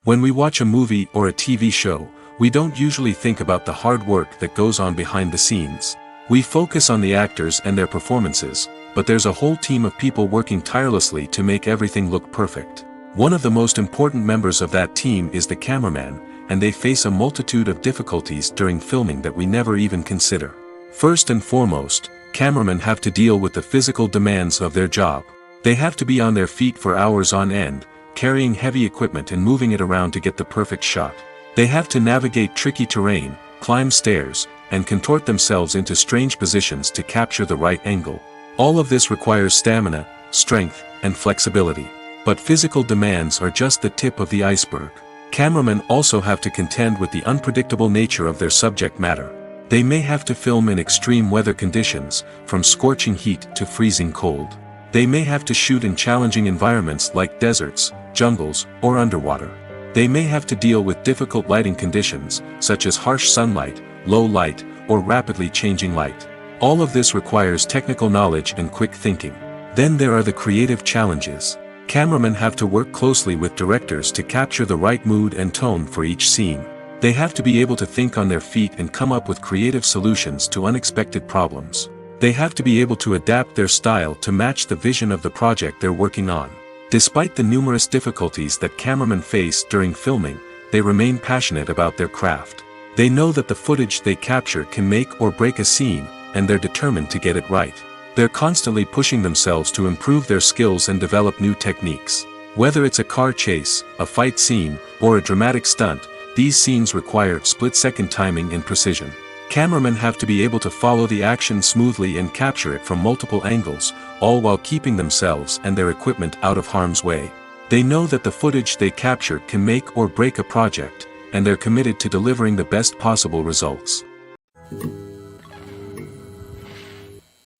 When we watch a movie or a TV show, we don't usually think about the hard work that goes on behind the scenes. We focus on the actors and their performances, but there's a whole team of people working tirelessly to make everything look perfect. One of the most important members of that team is the cameraman, and they face a multitude of difficulties during filming that we never even consider. First and foremost, cameramen have to deal with the physical demands of their job. They have to be on their feet for hours on end, carrying heavy equipment and moving it around to get the perfect shot. They have to navigate tricky terrain, climb stairs, and contort themselves into strange positions to capture the right angle. All of this requires stamina, strength, and flexibility. But physical demands are just the tip of the iceberg. Cameramen also have to contend with the unpredictable nature of their subject matter. They may have to film in extreme weather conditions, from scorching heat to freezing cold. They may have to shoot in challenging environments like deserts, jungles, or underwater. They may have to deal with difficult lighting conditions, such as harsh sunlight, low light, or rapidly changing light. All of this requires technical knowledge and quick thinking. Then there are the creative challenges. Cameramen have to work closely with directors to capture the right mood and tone for each scene. They have to be able to think on their feet and come up with creative solutions to unexpected problems. They have to be able to adapt their style to match the vision of the project they're working on. Despite the numerous difficulties that cameramen face during filming, they remain passionate about their craft. They know that the footage they capture can make or break a scene, and they're determined to get it right. They're constantly pushing themselves to improve their skills and develop new techniques. Whether it's a car chase, a fight scene, or a dramatic stunt, these scenes require split-second timing and precision. Cameramen have to be able to follow the action smoothly and capture it from multiple angles, all while keeping themselves and their equipment out of harm's way. They know that the footage they capture can make or break a project, and they're committed to delivering the best possible results.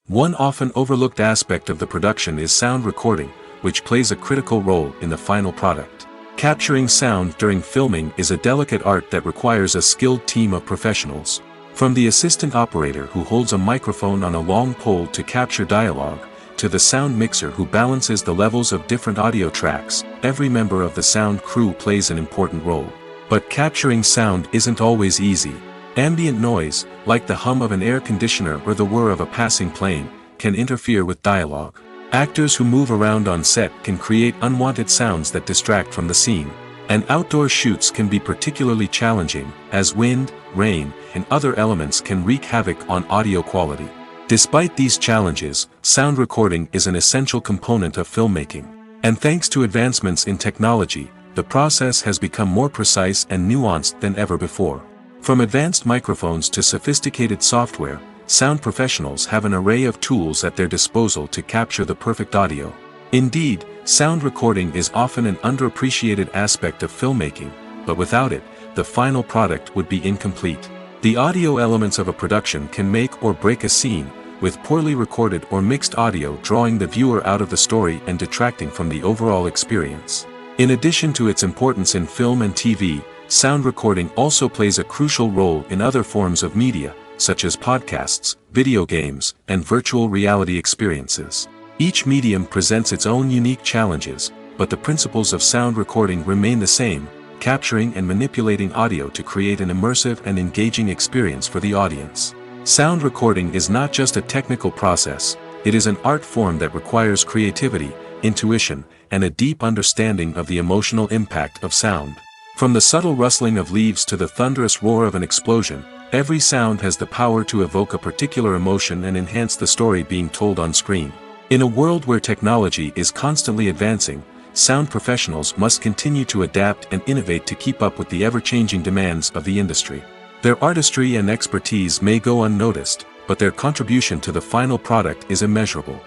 One often overlooked aspect of the production is sound recording, which plays a critical role in the final product. Capturing sound during filming is a delicate art that requires a skilled team of professionals. From the assistant operator who holds a microphone on a long pole to capture dialogue, to the sound mixer who balances the levels of different audio tracks, every member of the sound crew plays an important role. But capturing sound isn't always easy. Ambient noise, like the hum of an air conditioner or the whir of a passing plane, can interfere with dialogue. Actors who move around on set can create unwanted sounds that distract from the scene. And outdoor shoots can be particularly challenging, as wind, rain, and other elements can wreak havoc on audio quality. Despite these challenges, sound recording is an essential component of filmmaking. And thanks to advancements in technology, the process has become more precise and nuanced than ever before. From advanced microphones to sophisticated software, sound professionals have an array of tools at their disposal to capture the perfect audio. Indeed, sound recording is often an underappreciated aspect of filmmaking, but without it, the final product would be incomplete. The audio elements of a production can make or break a scene, with poorly recorded or mixed audio drawing the viewer out of the story and detracting from the overall experience. In addition to its importance in film and TV, sound recording also plays a crucial role in other forms of media, such as podcasts, video games, and virtual reality experiences. Each medium presents its own unique challenges, but the principles of sound recording remain the same, capturing and manipulating audio to create an immersive and engaging experience for the audience. Sound recording is not just a technical process, it is an art form that requires creativity, intuition, and a deep understanding of the emotional impact of sound. From the subtle rustling of leaves to the thunderous roar of an explosion, every sound has the power to evoke a particular emotion and enhance the story being told on screen. In a world where technology is constantly advancing, sound professionals must continue to adapt and innovate to keep up with the ever-changing demands of the industry. Their artistry and expertise may go unnoticed, but their contribution to the final product is immeasurable.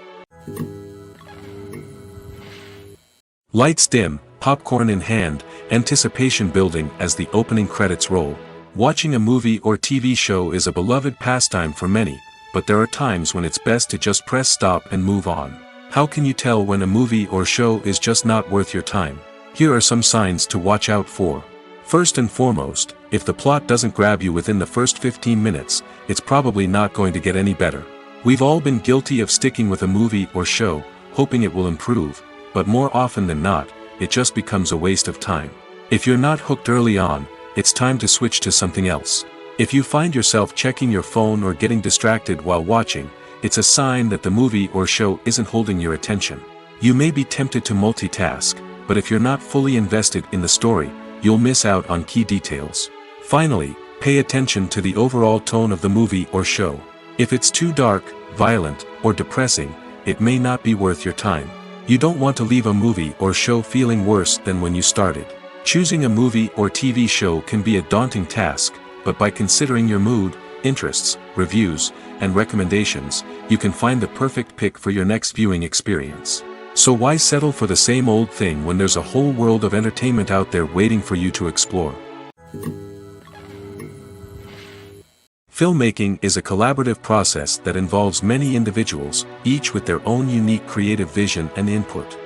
Lights dim, popcorn in hand, anticipation building as the opening credits roll. Watching a movie or TV show is a beloved pastime for many, but there are times when it's best to just press stop and move on. How can you tell when a movie or show is just not worth your time? Here are some signs to watch out for. First and foremost, if the plot doesn't grab you within the first 15 minutes, it's probably not going to get any better. We've all been guilty of sticking with a movie or show, hoping it will improve, but more often than not, it just becomes a waste of time. If you're not hooked early on, it's time to switch to something else. If you find yourself checking your phone or getting distracted while watching, it's a sign that the movie or show isn't holding your attention. You may be tempted to multitask, but if you're not fully invested in the story, you'll miss out on key details. Finally, pay attention to the overall tone of the movie or show. If it's too dark, violent, or depressing, it may not be worth your time. You don't want to leave a movie or show feeling worse than when you started. Choosing a movie or TV show can be a daunting task, but by considering your mood, interests, reviews, and recommendations, you can find the perfect pick for your next viewing experience. So why settle for the same old thing when there's a whole world of entertainment out there waiting for you to explore? Filmmaking is a collaborative process that involves many individuals, each with their own unique creative vision and input.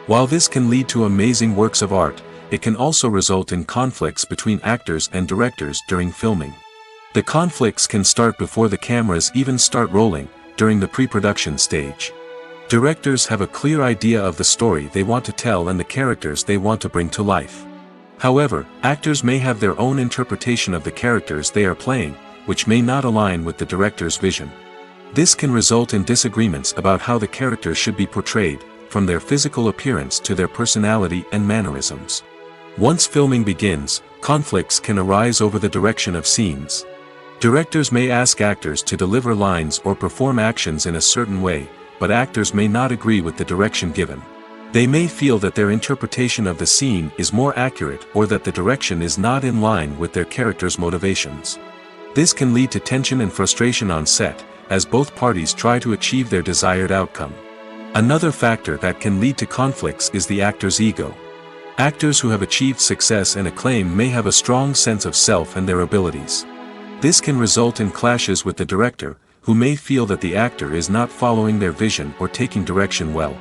While this can lead to amazing works of art, it can also result in conflicts between actors and directors during filming. The conflicts can start before the cameras even start rolling, during the pre-production stage. Directors have a clear idea of the story they want to tell and the characters they want to bring to life. However, actors may have their own interpretation of the characters they are playing, which may not align with the director's vision. This can result in disagreements about how the characters should be portrayed, from their physical appearance to their personality and mannerisms. Once filming begins, conflicts can arise over the direction of scenes. Directors may ask actors to deliver lines or perform actions in a certain way, but actors may not agree with the direction given. They may feel that their interpretation of the scene is more accurate or that the direction is not in line with their character's motivations. This can lead to tension and frustration on set, as both parties try to achieve their desired outcome. Another factor that can lead to conflicts is the actor's ego. Actors who have achieved success and acclaim may have a strong sense of self and their abilities. This can result in clashes with the director, who may feel that the actor is not following their vision or taking direction well.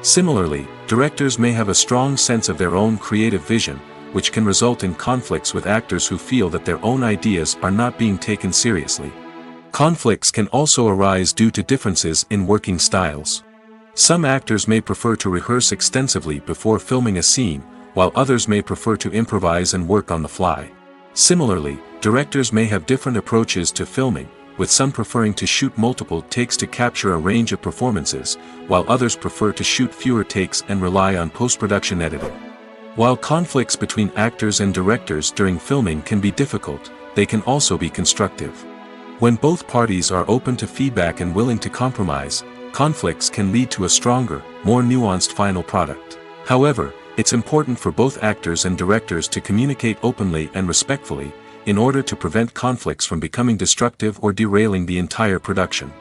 Similarly, directors may have a strong sense of their own creative vision, which can result in conflicts with actors who feel that their own ideas are not being taken seriously. Conflicts can also arise due to differences in working styles. Some actors may prefer to rehearse extensively before filming a scene, while others may prefer to improvise and work on the fly. Similarly, directors may have different approaches to filming, with some preferring to shoot multiple takes to capture a range of performances, while others prefer to shoot fewer takes and rely on post-production editing. While conflicts between actors and directors during filming can be difficult, they can also be constructive. When both parties are open to feedback and willing to compromise, conflicts can lead to a stronger, more nuanced final product. However, it's important for both actors and directors to communicate openly and respectfully, in order to prevent conflicts from becoming destructive or derailing the entire production.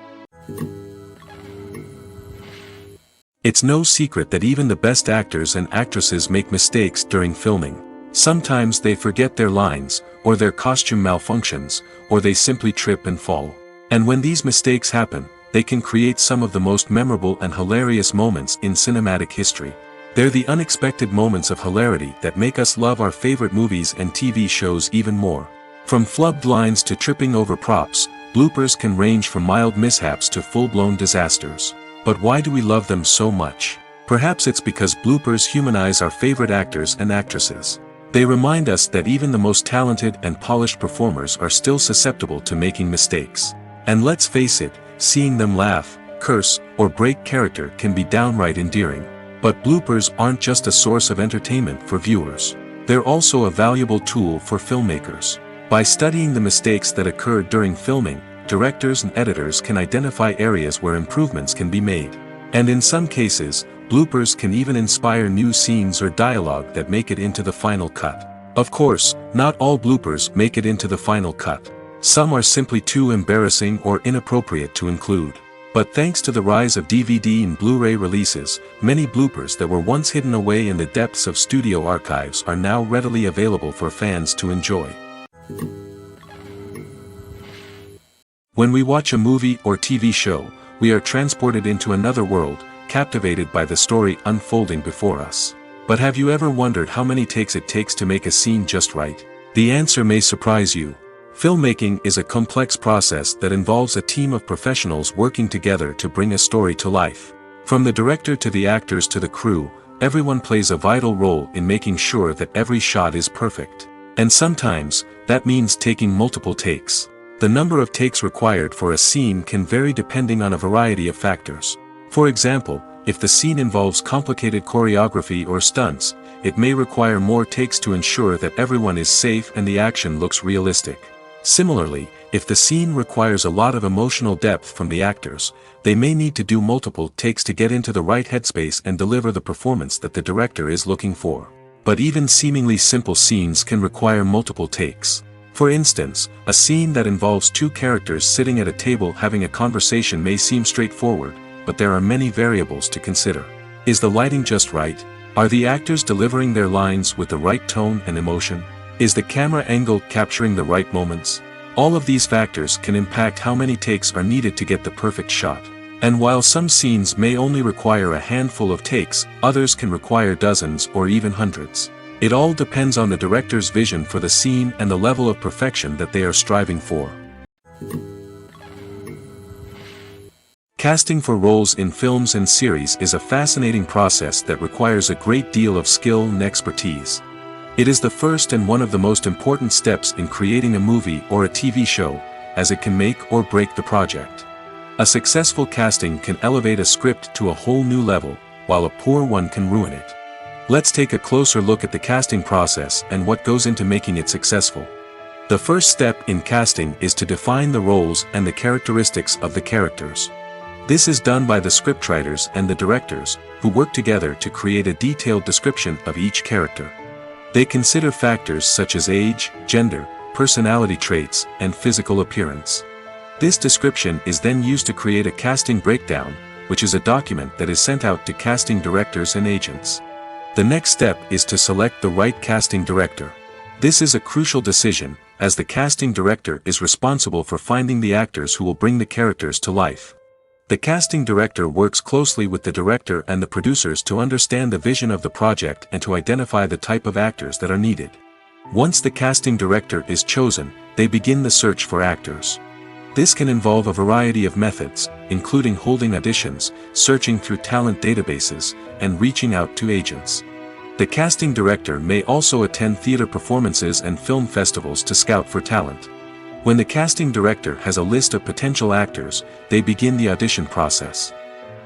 It's no secret that even the best actors and actresses make mistakes during filming. Sometimes they forget their lines, or their costume malfunctions, or they simply trip and fall. And when these mistakes happen, they can create some of the most memorable and hilarious moments in cinematic history. They're the unexpected moments of hilarity that make us love our favorite movies and TV shows even more. From flubbed lines to tripping over props, bloopers can range from mild mishaps to full-blown disasters. But why do we love them so much? Perhaps it's because bloopers humanize our favorite actors and actresses. They remind us that even the most talented and polished performers are still susceptible to making mistakes. And let's face it, seeing them laugh, curse, or break character can be downright endearing. But bloopers aren't just a source of entertainment for viewers. They're also a valuable tool for filmmakers. By studying the mistakes that occurred during filming, directors and editors can identify areas where improvements can be made. And in some cases, bloopers can even inspire new scenes or dialogue that make it into the final cut. Of course, not all bloopers make it into the final cut. Some are simply too embarrassing or inappropriate to include. But thanks to the rise of DVD and Blu-ray releases, many bloopers that were once hidden away in the depths of studio archives are now readily available for fans to enjoy. When we watch a movie or TV show, we are transported into another world, captivated by the story unfolding before us. But have you ever wondered how many takes it takes to make a scene just right? The answer may surprise you. Filmmaking is a complex process that involves a team of professionals working together to bring a story to life. From the director to the actors to the crew, everyone plays a vital role in making sure that every shot is perfect. And sometimes, that means taking multiple takes. The number of takes required for a scene can vary depending on a variety of factors. For example, if the scene involves complicated choreography or stunts, it may require more takes to ensure that everyone is safe and the action looks realistic. Similarly, if the scene requires a lot of emotional depth from the actors, they may need to do multiple takes to get into the right headspace and deliver the performance that the director is looking for. But even seemingly simple scenes can require multiple takes. For instance, a scene that involves two characters sitting at a table having a conversation may seem straightforward, but there are many variables to consider. Is the lighting just right? Are the actors delivering their lines with the right tone and emotion? Is the camera angle capturing the right moments? All of these factors can impact how many takes are needed to get the perfect shot. And while some scenes may only require a handful of takes, others can require dozens or even hundreds. It all depends on the director's vision for the scene and the level of perfection that they are striving for. Casting for roles in films and series is a fascinating process that requires a great deal of skill and expertise. It is the first and one of the most important steps in creating a movie or a TV show, as it can make or break the project. A successful casting can elevate a script to a whole new level, while a poor one can ruin it. Let's take a closer look at the casting process and what goes into making it successful. The first step in casting is to define the roles and the characteristics of the characters. This is done by the scriptwriters and the directors, who work together to create a detailed description of each character. They consider factors such as age, gender, personality traits, and physical appearance. This description is then used to create a casting breakdown, which is a document that is sent out to casting directors and agents. The next step is to select the right casting director. This is a crucial decision, as the casting director is responsible for finding the actors who will bring the characters to life. The casting director works closely with the director and the producers to understand the vision of the project and to identify the type of actors that are needed. Once the casting director is chosen, they begin the search for actors. This can involve a variety of methods, including holding auditions, searching through talent databases, and reaching out to agents. The casting director may also attend theater performances and film festivals to scout for talent. When the casting director has a list of potential actors, they begin the audition process.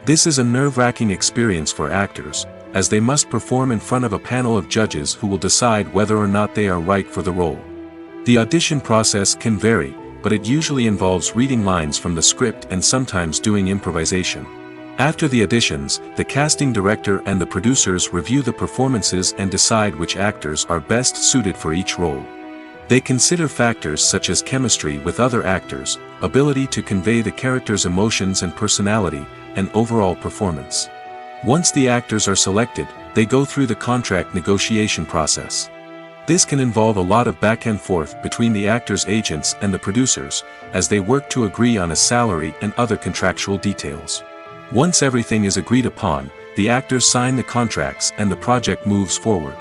This is a nerve-wracking experience for actors, as they must perform in front of a panel of judges who will decide whether or not they are right for the role. The audition process can vary, but it usually involves reading lines from the script and sometimes doing improvisation. After the auditions, the casting director and the producers review the performances and decide which actors are best suited for each role. They consider factors such as chemistry with other actors, ability to convey the character's emotions and personality, and overall performance. Once the actors are selected, they go through the contract negotiation process. This can involve a lot of back and forth between the actors' agents and the producers, as they work to agree on a salary and other contractual details. Once everything is agreed upon, the actors sign the contracts and the project moves forward.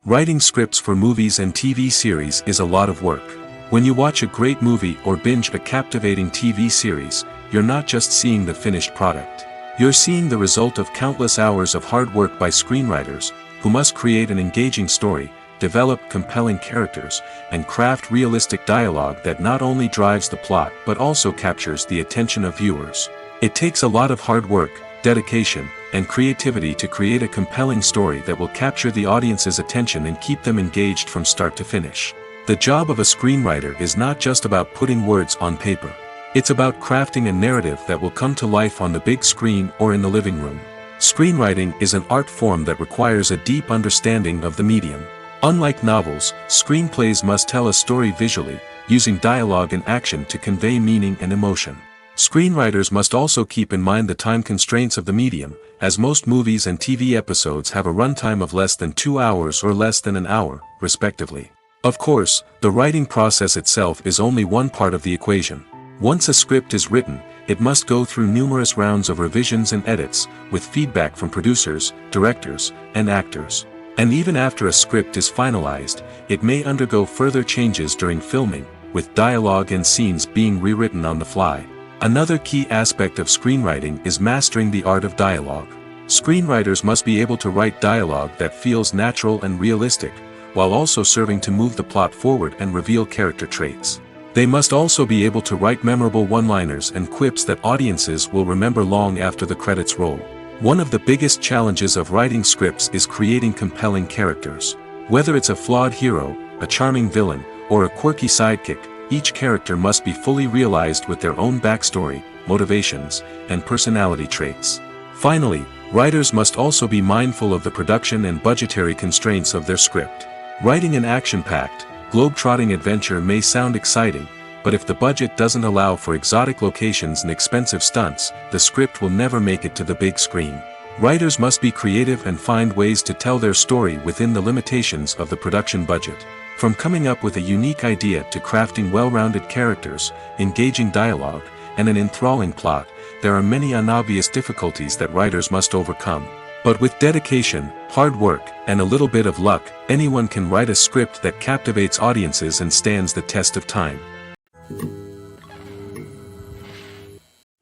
Writing scripts for movies and TV series is a lot of work. When you watch a great movie or binge a captivating TV series, you're not just seeing the finished product. You're seeing the result of countless hours of hard work by screenwriters, who must create an engaging story, develop compelling characters, and craft realistic dialogue that not only drives the plot but also captures the attention of viewers. It takes a lot of hard work, dedication, and creativity to create a compelling story that will capture the audience's attention and keep them engaged from start to finish. The job of a screenwriter is not just about putting words on paper. It's about crafting a narrative that will come to life on the big screen or in the living room. Screenwriting is an art form that requires a deep understanding of the medium. Unlike novels, screenplays must tell a story visually, using dialogue and action to convey meaning and emotion. Screenwriters must also keep in mind the time constraints of the medium, as most movies and TV episodes have a runtime of less than 2 hours or less than an hour, respectively. Of course, the writing process itself is only one part of the equation. Once a script is written, it must go through numerous rounds of revisions and edits, with feedback from producers, directors, and actors. And even after a script is finalized, it may undergo further changes during filming, with dialogue and scenes being rewritten on the fly. Another key aspect of screenwriting is mastering the art of dialogue. Screenwriters must be able to write dialogue that feels natural and realistic, while also serving to move the plot forward and reveal character traits. They must also be able to write memorable one-liners and quips that audiences will remember long after the credits roll. One of the biggest challenges of writing scripts is creating compelling characters. Whether it's a flawed hero, a charming villain, or a quirky sidekick, each character must be fully realized with their own backstory, motivations, and personality traits. Finally, writers must also be mindful of the production and budgetary constraints of their script. Writing an action-packed, globe-trotting adventure may sound exciting, but if the budget doesn't allow for exotic locations and expensive stunts, the script will never make it to the big screen. Writers must be creative and find ways to tell their story within the limitations of the production budget. From coming up with a unique idea to crafting well-rounded characters, engaging dialogue, and an enthralling plot, there are many unobvious difficulties that writers must overcome. But with dedication, hard work, and a little bit of luck, anyone can write a script that captivates audiences and stands the test of time.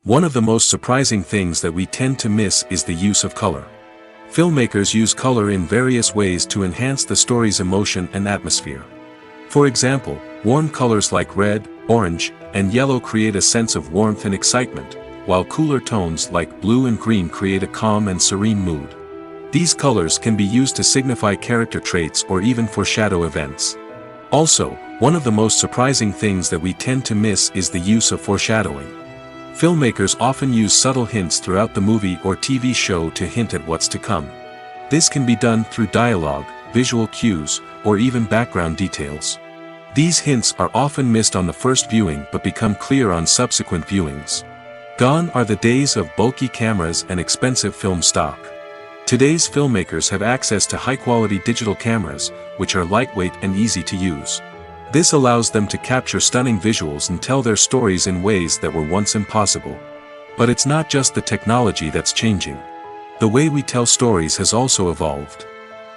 One of the most surprising things that we tend to miss is the use of color. Filmmakers use color in various ways to enhance the story's emotion and atmosphere. For example, warm colors like red, orange, and yellow create a sense of warmth and excitement, while cooler tones like blue and green create a calm and serene mood. These colors can be used to signify character traits or even foreshadow events. Also, one of the most surprising things that we tend to miss is the use of foreshadowing. Filmmakers often use subtle hints throughout the movie or TV show to hint at what's to come. This can be done through dialogue, visual cues, or even background details. These hints are often missed on the first viewing but become clear on subsequent viewings. Gone are the days of bulky cameras and expensive film stock. Today's filmmakers have access to high-quality digital cameras, which are lightweight and easy to use. This allows them to capture stunning visuals and tell their stories in ways that were once impossible. But it's not just the technology that's changing. The way we tell stories has also evolved.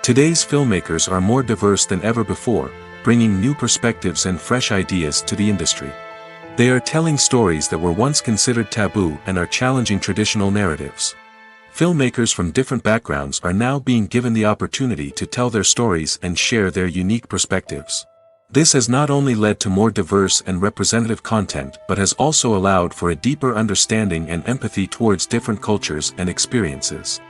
Today's filmmakers are more diverse than ever before, bringing new perspectives and fresh ideas to the industry. They are telling stories that were once considered taboo and are challenging traditional narratives. Filmmakers from different backgrounds are now being given the opportunity to tell their stories and share their unique perspectives. This has not only led to more diverse and representative content but has also allowed for a deeper understanding and empathy towards different cultures and experiences.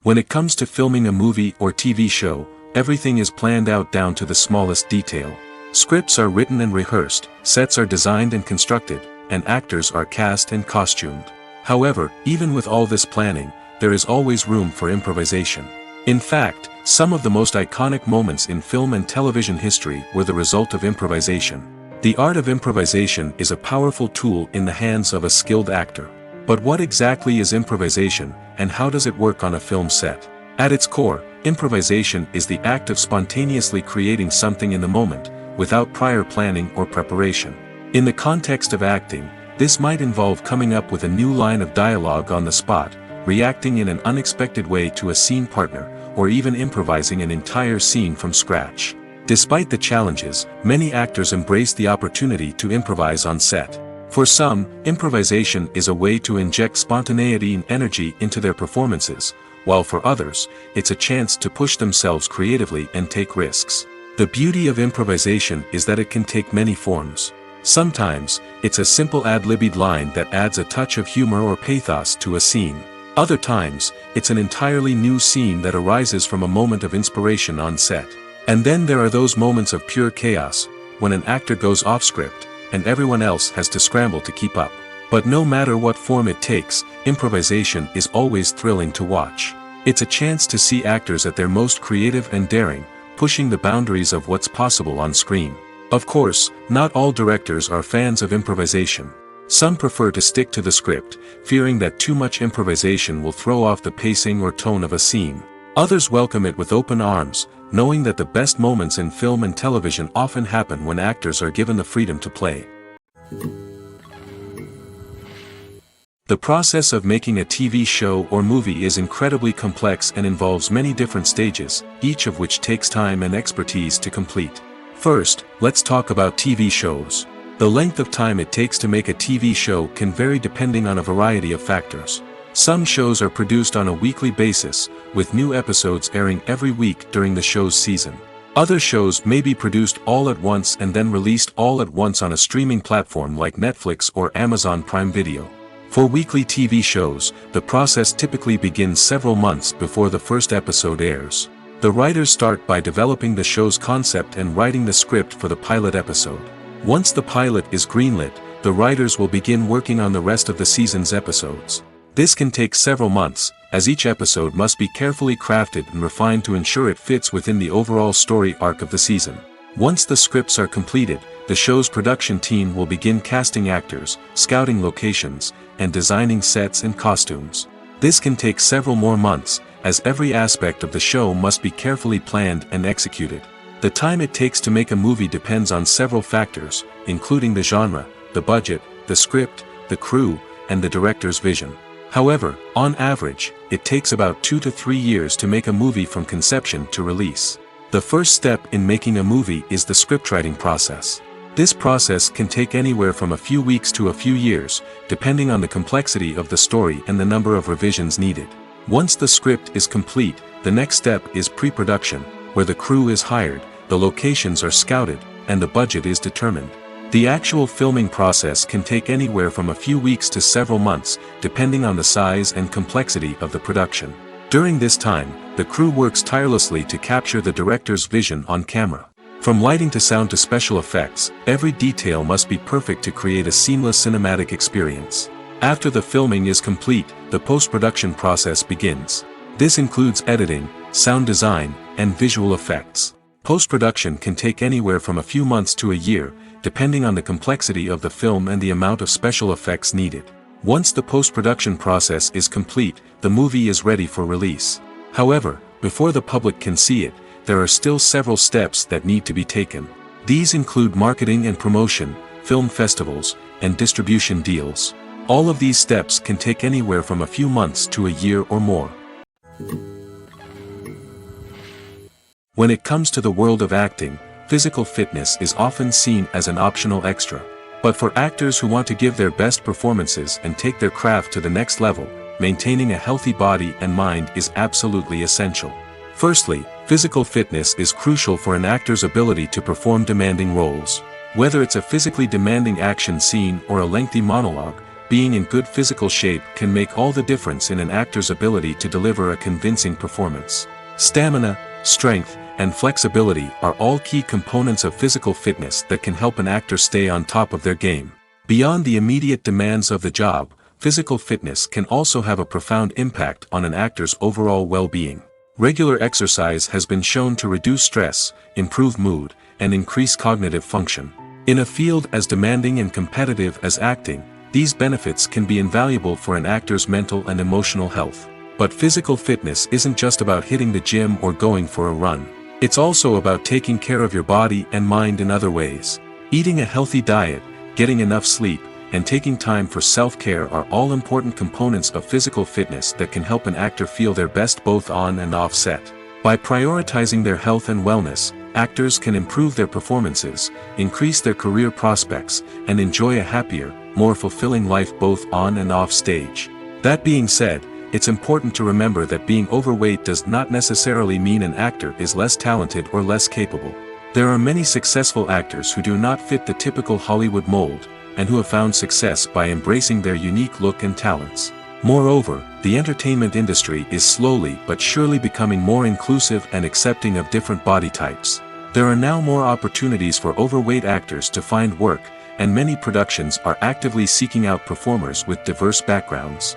When it comes to filming a movie or TV show, everything is planned out down to the smallest detail. Scripts are written and rehearsed, sets are designed and constructed, and actors are cast and costumed. However, even with all this planning, there is always room for improvisation. In fact, some of the most iconic moments in film and television history were the result of improvisation. The art of improvisation is a powerful tool in the hands of a skilled actor. But what exactly is improvisation, and how does it work on a film set? At its core, improvisation is the act of spontaneously creating something in the moment, without prior planning or preparation. In the context of acting, this might involve coming up with a new line of dialogue on the spot, reacting in an unexpected way to a scene partner, or even improvising an entire scene from scratch. Despite the challenges, many actors embrace the opportunity to improvise on set. For some, improvisation is a way to inject spontaneity and energy into their performances, while for others, it's a chance to push themselves creatively and take risks. The beauty of improvisation is that it can take many forms. Sometimes, it's a simple ad-libbed line that adds a touch of humor or pathos to a scene. Other times, it's an entirely new scene that arises from a moment of inspiration on set. And then there are those moments of pure chaos, when an actor goes off script, and everyone else has to scramble to keep up. But no matter what form it takes, improvisation is always thrilling to watch. It's a chance to see actors at their most creative and daring, pushing the boundaries of what's possible on screen. Of course, not all directors are fans of improvisation. Some prefer to stick to the script, fearing that too much improvisation will throw off the pacing or tone of a scene. Others welcome it with open arms, knowing that the best moments in film and television often happen when actors are given the freedom to play. The process of making a TV show or movie is incredibly complex and involves many different stages, each of which takes time and expertise to complete. First, let's talk about TV shows. The length of time it takes to make a TV show can vary depending on a variety of factors. Some shows are produced on a weekly basis, with new episodes airing every week during the show's season. Other shows may be produced all at once and then released all at once on a streaming platform like Netflix or Amazon Prime Video. For weekly TV shows, the process typically begins several months before the first episode airs. The writers start by developing the show's concept and writing the script for the pilot episode. Once the pilot is greenlit, the writers will begin working on the rest of the season's episodes. This can take several months, as each episode must be carefully crafted and refined to ensure it fits within the overall story arc of the season. Once the scripts are completed, the show's production team will begin casting actors, scouting locations, and designing sets and costumes. This can take several more months, as every aspect of the show must be carefully planned and executed. The time it takes to make a movie depends on several factors, including the genre, the budget, the script, the crew, and the director's vision. However, on average, it takes about 2 to 3 years to make a movie from conception to release. The first step in making a movie is the scriptwriting process. This process can take anywhere from a few weeks to a few years, depending on the complexity of the story and the number of revisions needed. Once the script is complete, the next step is pre-production, where the crew is hired, the locations are scouted, and the budget is determined. The actual filming process can take anywhere from a few weeks to several months, depending on the size and complexity of the production. During this time, the crew works tirelessly to capture the director's vision on camera. From lighting to sound to special effects, every detail must be perfect to create a seamless cinematic experience. After the filming is complete, the post-production process begins. This includes editing, sound design, and visual effects. Post-production can take anywhere from a few months to a year, depending on the complexity of the film and the amount of special effects needed. Once the post-production process is complete, the movie is ready for release. However, before the public can see it, there are still several steps that need to be taken. These include marketing and promotion, film festivals, and distribution deals. All of these steps can take anywhere from a few months to a year or more. When it comes to the world of acting, physical fitness is often seen as an optional extra. But for actors who want to give their best performances and take their craft to the next level, maintaining a healthy body and mind is absolutely essential. Firstly, physical fitness is crucial for an actor's ability to perform demanding roles. Whether it's a physically demanding action scene or a lengthy monologue, being in good physical shape can make all the difference in an actor's ability to deliver a convincing performance. Stamina, strength, and flexibility are all key components of physical fitness that can help an actor stay on top of their game. Beyond the immediate demands of the job, physical fitness can also have a profound impact on an actor's overall well-being. Regular exercise has been shown to reduce stress, improve mood, and increase cognitive function. In a field as demanding and competitive as acting, these benefits can be invaluable for an actor's mental and emotional health. But physical fitness isn't just about hitting the gym or going for a run. It's also about taking care of your body and mind in other ways. Eating a healthy diet, getting enough sleep, and taking time for self-care are all important components of physical fitness that can help an actor feel their best both on and off set. By prioritizing their health and wellness, actors can improve their performances, increase their career prospects, and enjoy a happier, more fulfilling life both on and off stage. That being said, it's important to remember that being overweight does not necessarily mean an actor is less talented or less capable. There are many successful actors who do not fit the typical Hollywood mold, and who have found success by embracing their unique look and talents. Moreover, the entertainment industry is slowly but surely becoming more inclusive and accepting of different body types. There are now more opportunities for overweight actors to find work, and many productions are actively seeking out performers with diverse backgrounds.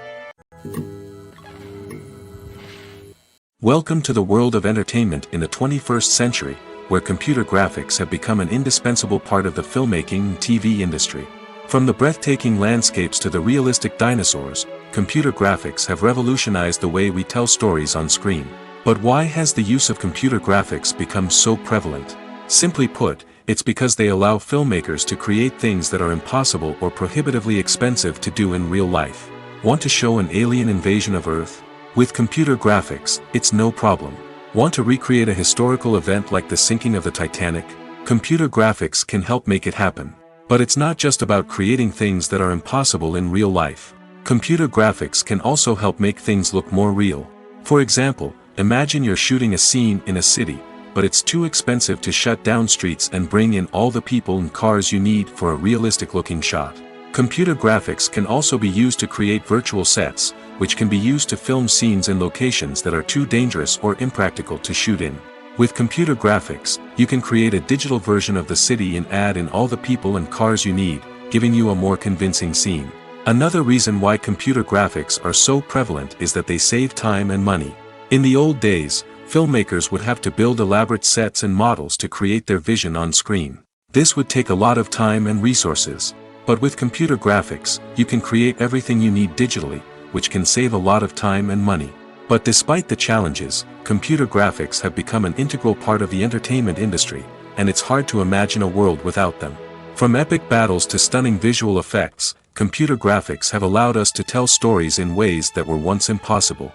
Welcome to the world of entertainment in the 21st century, where computer graphics have become an indispensable part of the filmmaking and TV industry. From the breathtaking landscapes to the realistic dinosaurs, computer graphics have revolutionized the way we tell stories on screen. But why has the use of computer graphics become so prevalent? Simply put, it's because they allow filmmakers to create things that are impossible or prohibitively expensive to do in real life. Want to show an alien invasion of Earth? With computer graphics, it's no problem. Want to recreate a historical event like the sinking of the Titanic? Computer graphics can help make it happen. But it's not just about creating things that are impossible in real life. Computer graphics can also help make things look more real. For example, imagine you're shooting a scene in a city, but it's too expensive to shut down streets and bring in all the people and cars you need for a realistic-looking shot. Computer graphics can also be used to create virtual sets, which can be used to film scenes in locations that are too dangerous or impractical to shoot in. With computer graphics, you can create a digital version of the city and add in all the people and cars you need, giving you a more convincing scene. Another reason why computer graphics are so prevalent is that they save time and money. In the old days, filmmakers would have to build elaborate sets and models to create their vision on screen. This would take a lot of time and resources. But with computer graphics, you can create everything you need digitally, which can save a lot of time and money. But despite the challenges, computer graphics have become an integral part of the entertainment industry, and it's hard to imagine a world without them. From epic battles to stunning visual effects, computer graphics have allowed us to tell stories in ways that were once impossible.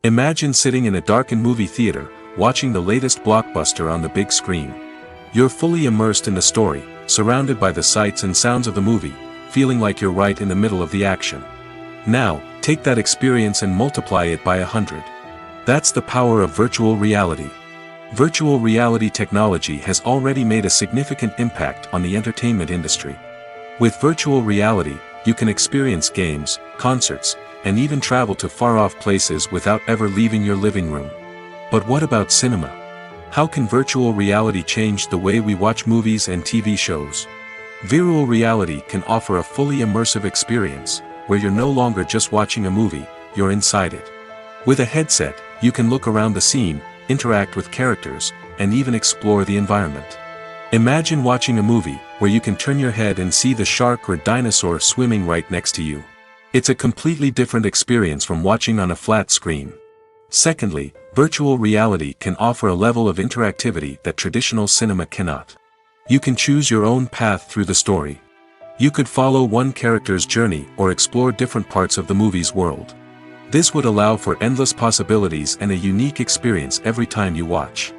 Imagine sitting in a darkened movie theater, watching the latest blockbuster on the big screen. You're fully immersed in the story, surrounded by the sights and sounds of the movie, feeling like you're right in the middle of the action. Now, take that experience and multiply it by 100. That's the power of virtual reality. Virtual reality technology has already made a significant impact on the entertainment industry. With virtual reality, you can experience games, concerts, and even travel to far-off places without ever leaving your living room. But what about cinema? How can virtual reality change the way we watch movies and TV shows? Virtual reality can offer a fully immersive experience, where you're no longer just watching a movie, you're inside it. With a headset, you can look around the scene, interact with characters, and even explore the environment. Imagine watching a movie, where you can turn your head and see the shark or dinosaur swimming right next to you. It's a completely different experience from watching on a flat screen. Secondly, virtual reality can offer a level of interactivity that traditional cinema cannot. You can choose your own path through the story. You could follow one character's journey or explore different parts of the movie's world. This would allow for endless possibilities and a unique experience every time you watch.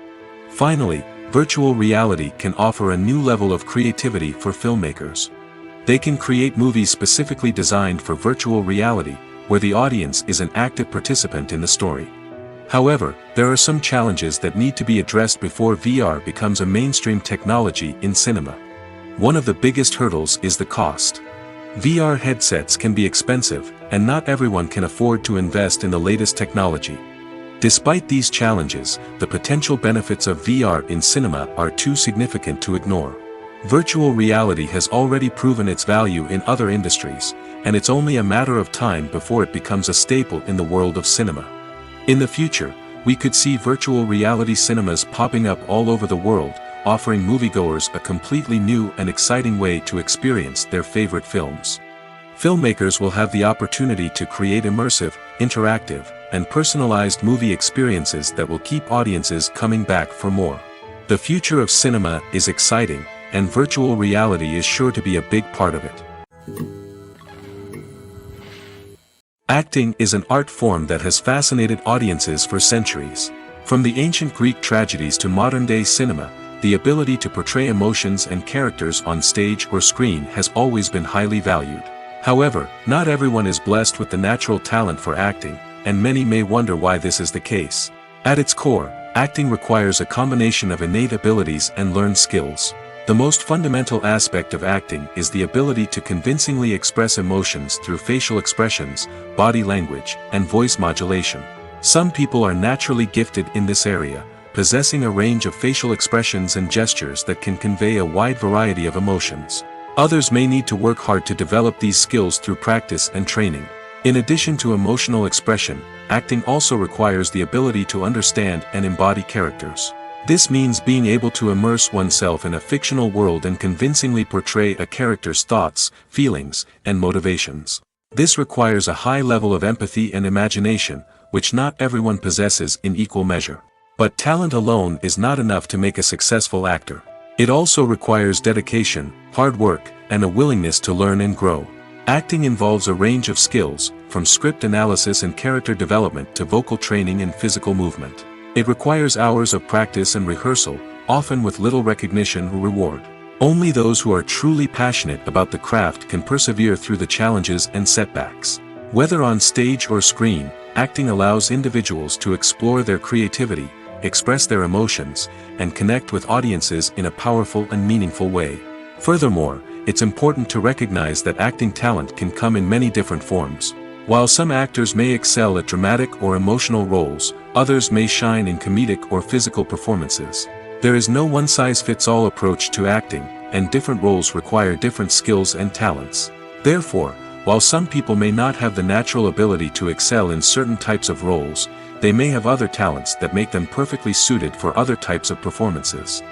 Finally, virtual reality can offer a new level of creativity for filmmakers. They can create movies specifically designed for virtual reality, where the audience is an active participant in the story. However, there are some challenges that need to be addressed before VR becomes a mainstream technology in cinema. One of the biggest hurdles is the cost. VR headsets can be expensive, and not everyone can afford to invest in the latest technology. Despite these challenges, the potential benefits of VR in cinema are too significant to ignore. Virtual reality has already proven its value in other industries, and it's only a matter of time before it becomes a staple in the world of cinema. In the future, we could see virtual reality cinemas popping up all over the world, offering moviegoers a completely new and exciting way to experience their favorite films. Filmmakers will have the opportunity to create immersive, interactive, and personalized movie experiences that will keep audiences coming back for more. The future of cinema is exciting, and virtual reality is sure to be a big part of it. Acting is an art form that has fascinated audiences for centuries. From the ancient Greek tragedies to modern-day cinema, the ability to portray emotions and characters on stage or screen has always been highly valued. However, not everyone is blessed with the natural talent for acting, and many may wonder why this is the case. At its core, acting requires a combination of innate abilities and learned skills. The most fundamental aspect of acting is the ability to convincingly express emotions through facial expressions, body language, and voice modulation. Some people are naturally gifted in this area, possessing a range of facial expressions and gestures that can convey a wide variety of emotions. Others may need to work hard to develop these skills through practice and training. In addition to emotional expression, acting also requires the ability to understand and embody characters. This means being able to immerse oneself in a fictional world and convincingly portray a character's thoughts, feelings, and motivations. This requires a high level of empathy and imagination, which not everyone possesses in equal measure. But talent alone is not enough to make a successful actor. It also requires dedication, hard work, and a willingness to learn and grow. Acting involves a range of skills, from script analysis and character development to vocal training and physical movement. It requires hours of practice and rehearsal, often with little recognition or reward. Only those who are truly passionate about the craft can persevere through the challenges and setbacks. Whether on stage or screen, acting allows individuals to explore their creativity, express their emotions, and connect with audiences in a powerful and meaningful way. Furthermore, it's important to recognize that acting talent can come in many different forms. While some actors may excel at dramatic or emotional roles, others may shine in comedic or physical performances. There is no one-size-fits-all approach to acting, and different roles require different skills and talents. Therefore, while some people may not have the natural ability to excel in certain types of roles, they may have other talents that make them perfectly suited for other types of performances.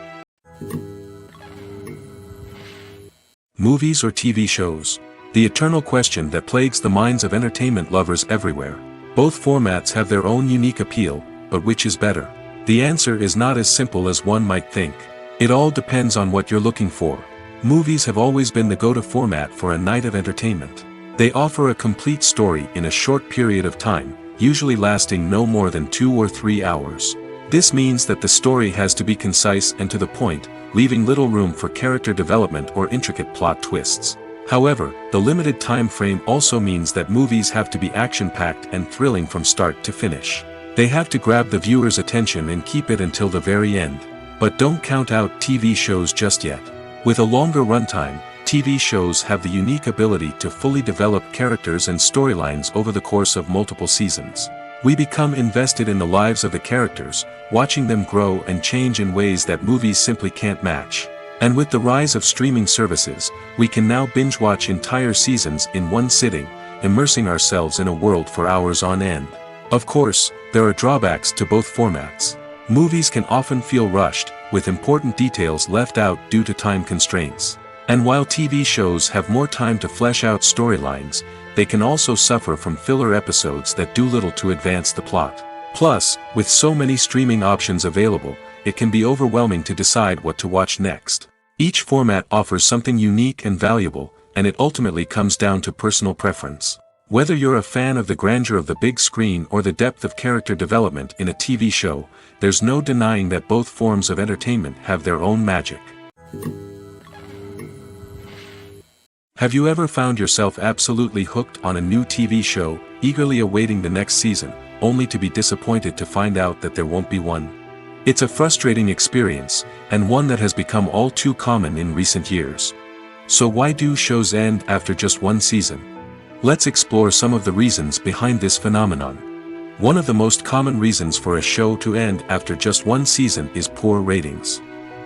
Movies or TV shows? The eternal question that plagues the minds of entertainment lovers everywhere. Both formats have their own unique appeal, but which is better? The answer is not as simple as one might think. It all depends on what you're looking for. Movies have always been the go-to format for a night of entertainment. They offer a complete story in a short period of time, usually lasting no more than 2 or 3 hours. This means that the story has to be concise and to the point, leaving little room for character development or intricate plot twists. However, the limited time frame also means that movies have to be action-packed and thrilling from start to finish. They have to grab the viewer's attention and keep it until the very end. But don't count out TV shows just yet. With a longer runtime, TV shows have the unique ability to fully develop characters and storylines over the course of multiple seasons. We become invested in the lives of the characters, watching them grow and change in ways that movies simply can't match. And with the rise of streaming services, we can now binge-watch entire seasons in one sitting, immersing ourselves in a world for hours on end. Of course, there are drawbacks to both formats. Movies can often feel rushed, with important details left out due to time constraints. And while TV shows have more time to flesh out storylines, they can also suffer from filler episodes that do little to advance the plot. Plus, with so many streaming options available, it can be overwhelming to decide what to watch next. Each format offers something unique and valuable, and it ultimately comes down to personal preference. Whether you're a fan of the grandeur of the big screen or the depth of character development in a TV show, there's no denying that both forms of entertainment have their own magic. Have you ever found yourself absolutely hooked on a new TV show, eagerly awaiting the next season, only to be disappointed to find out that there won't be one? It's a frustrating experience, and one that has become all too common in recent years. So why do shows end after just one season? Let's explore some of the reasons behind this phenomenon. One of the most common reasons for a show to end after just one season is poor ratings.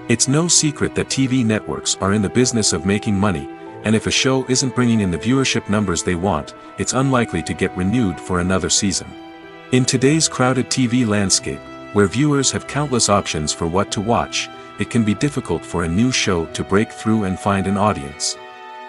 It's no secret that TV networks are in the business of making money, and if a show isn't bringing in the viewership numbers they want, it's unlikely to get renewed for another season. In today's crowded TV landscape, where viewers have countless options for what to watch, it can be difficult for a new show to break through and find an audience.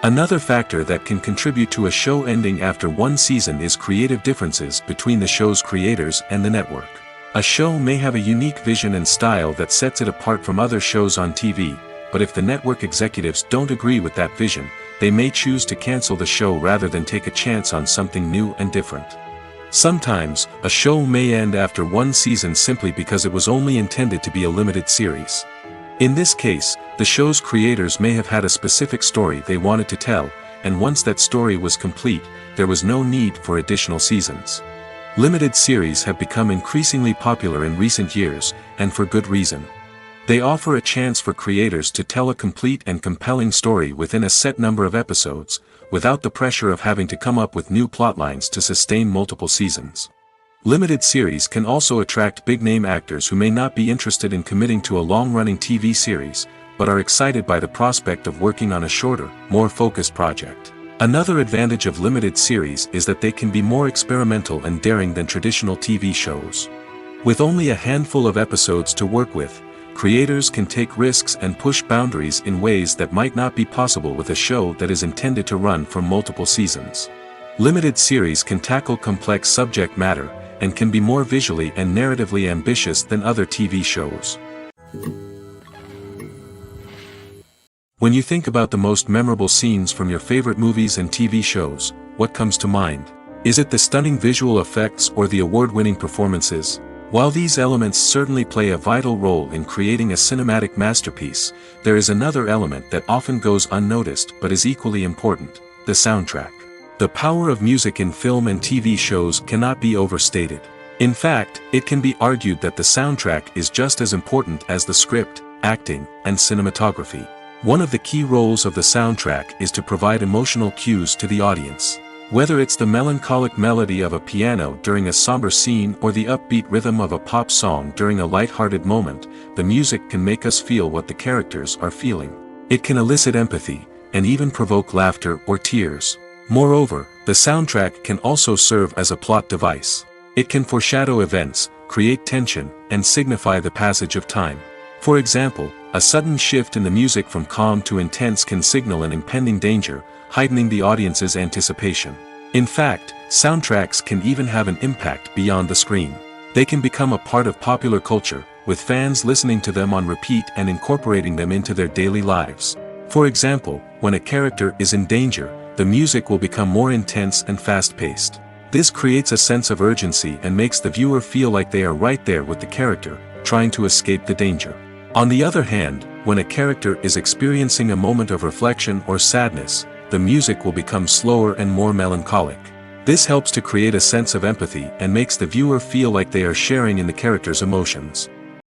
Another factor that can contribute to a show ending after one season is creative differences between the show's creators and the network. A show may have a unique vision and style that sets it apart from other shows on TV, but if the network executives don't agree with that vision, they may choose to cancel the show rather than take a chance on something new and different. Sometimes, a show may end after one season simply because it was only intended to be a limited series. In this case, the show's creators may have had a specific story they wanted to tell, and once that story was complete, there was no need for additional seasons. Limited series have become increasingly popular in recent years, and for good reason. They offer a chance for creators to tell a complete and compelling story within a set number of episodes, without the pressure of having to come up with new plotlines to sustain multiple seasons. Limited series can also attract big-name actors who may not be interested in committing to a long-running TV series, but are excited by the prospect of working on a shorter, more focused project. Another advantage of limited series is that they can be more experimental and daring than traditional TV shows. With only a handful of episodes to work with, creators can take risks and push boundaries in ways that might not be possible with a show that is intended to run for multiple seasons. Limited series can tackle complex subject matter, and can be more visually and narratively ambitious than other TV shows. When you think about the most memorable scenes from your favorite movies and TV shows, what comes to mind? Is it the stunning visual effects or the award-winning performances? While these elements certainly play a vital role in creating a cinematic masterpiece, there is another element that often goes unnoticed but is equally important: the soundtrack. The power of music in film and TV shows cannot be overstated. In fact, it can be argued that the soundtrack is just as important as the script, acting, and cinematography. One of the key roles of the soundtrack is to provide emotional cues to the audience. Whether it's the melancholic melody of a piano during a somber scene or the upbeat rhythm of a pop song during a light-hearted moment, the music can make us feel what the characters are feeling. It can elicit empathy, and even provoke laughter or tears. Moreover, the soundtrack can also serve as a plot device. It can foreshadow events, create tension, and signify the passage of time. For example, a sudden shift in the music from calm to intense can signal an impending danger, heightening the audience's anticipation. In fact, soundtracks can even have an impact beyond the screen. They can become a part of popular culture, with fans listening to them on repeat and incorporating them into their daily lives. For example, when a character is in danger, the music will become more intense and fast-paced. This creates a sense of urgency and makes the viewer feel like they are right there with the character, trying to escape the danger. On the other hand, when a character is experiencing a moment of reflection or sadness, the music will become slower and more melancholic. This helps to create a sense of empathy and makes the viewer feel like they are sharing in the character's emotions.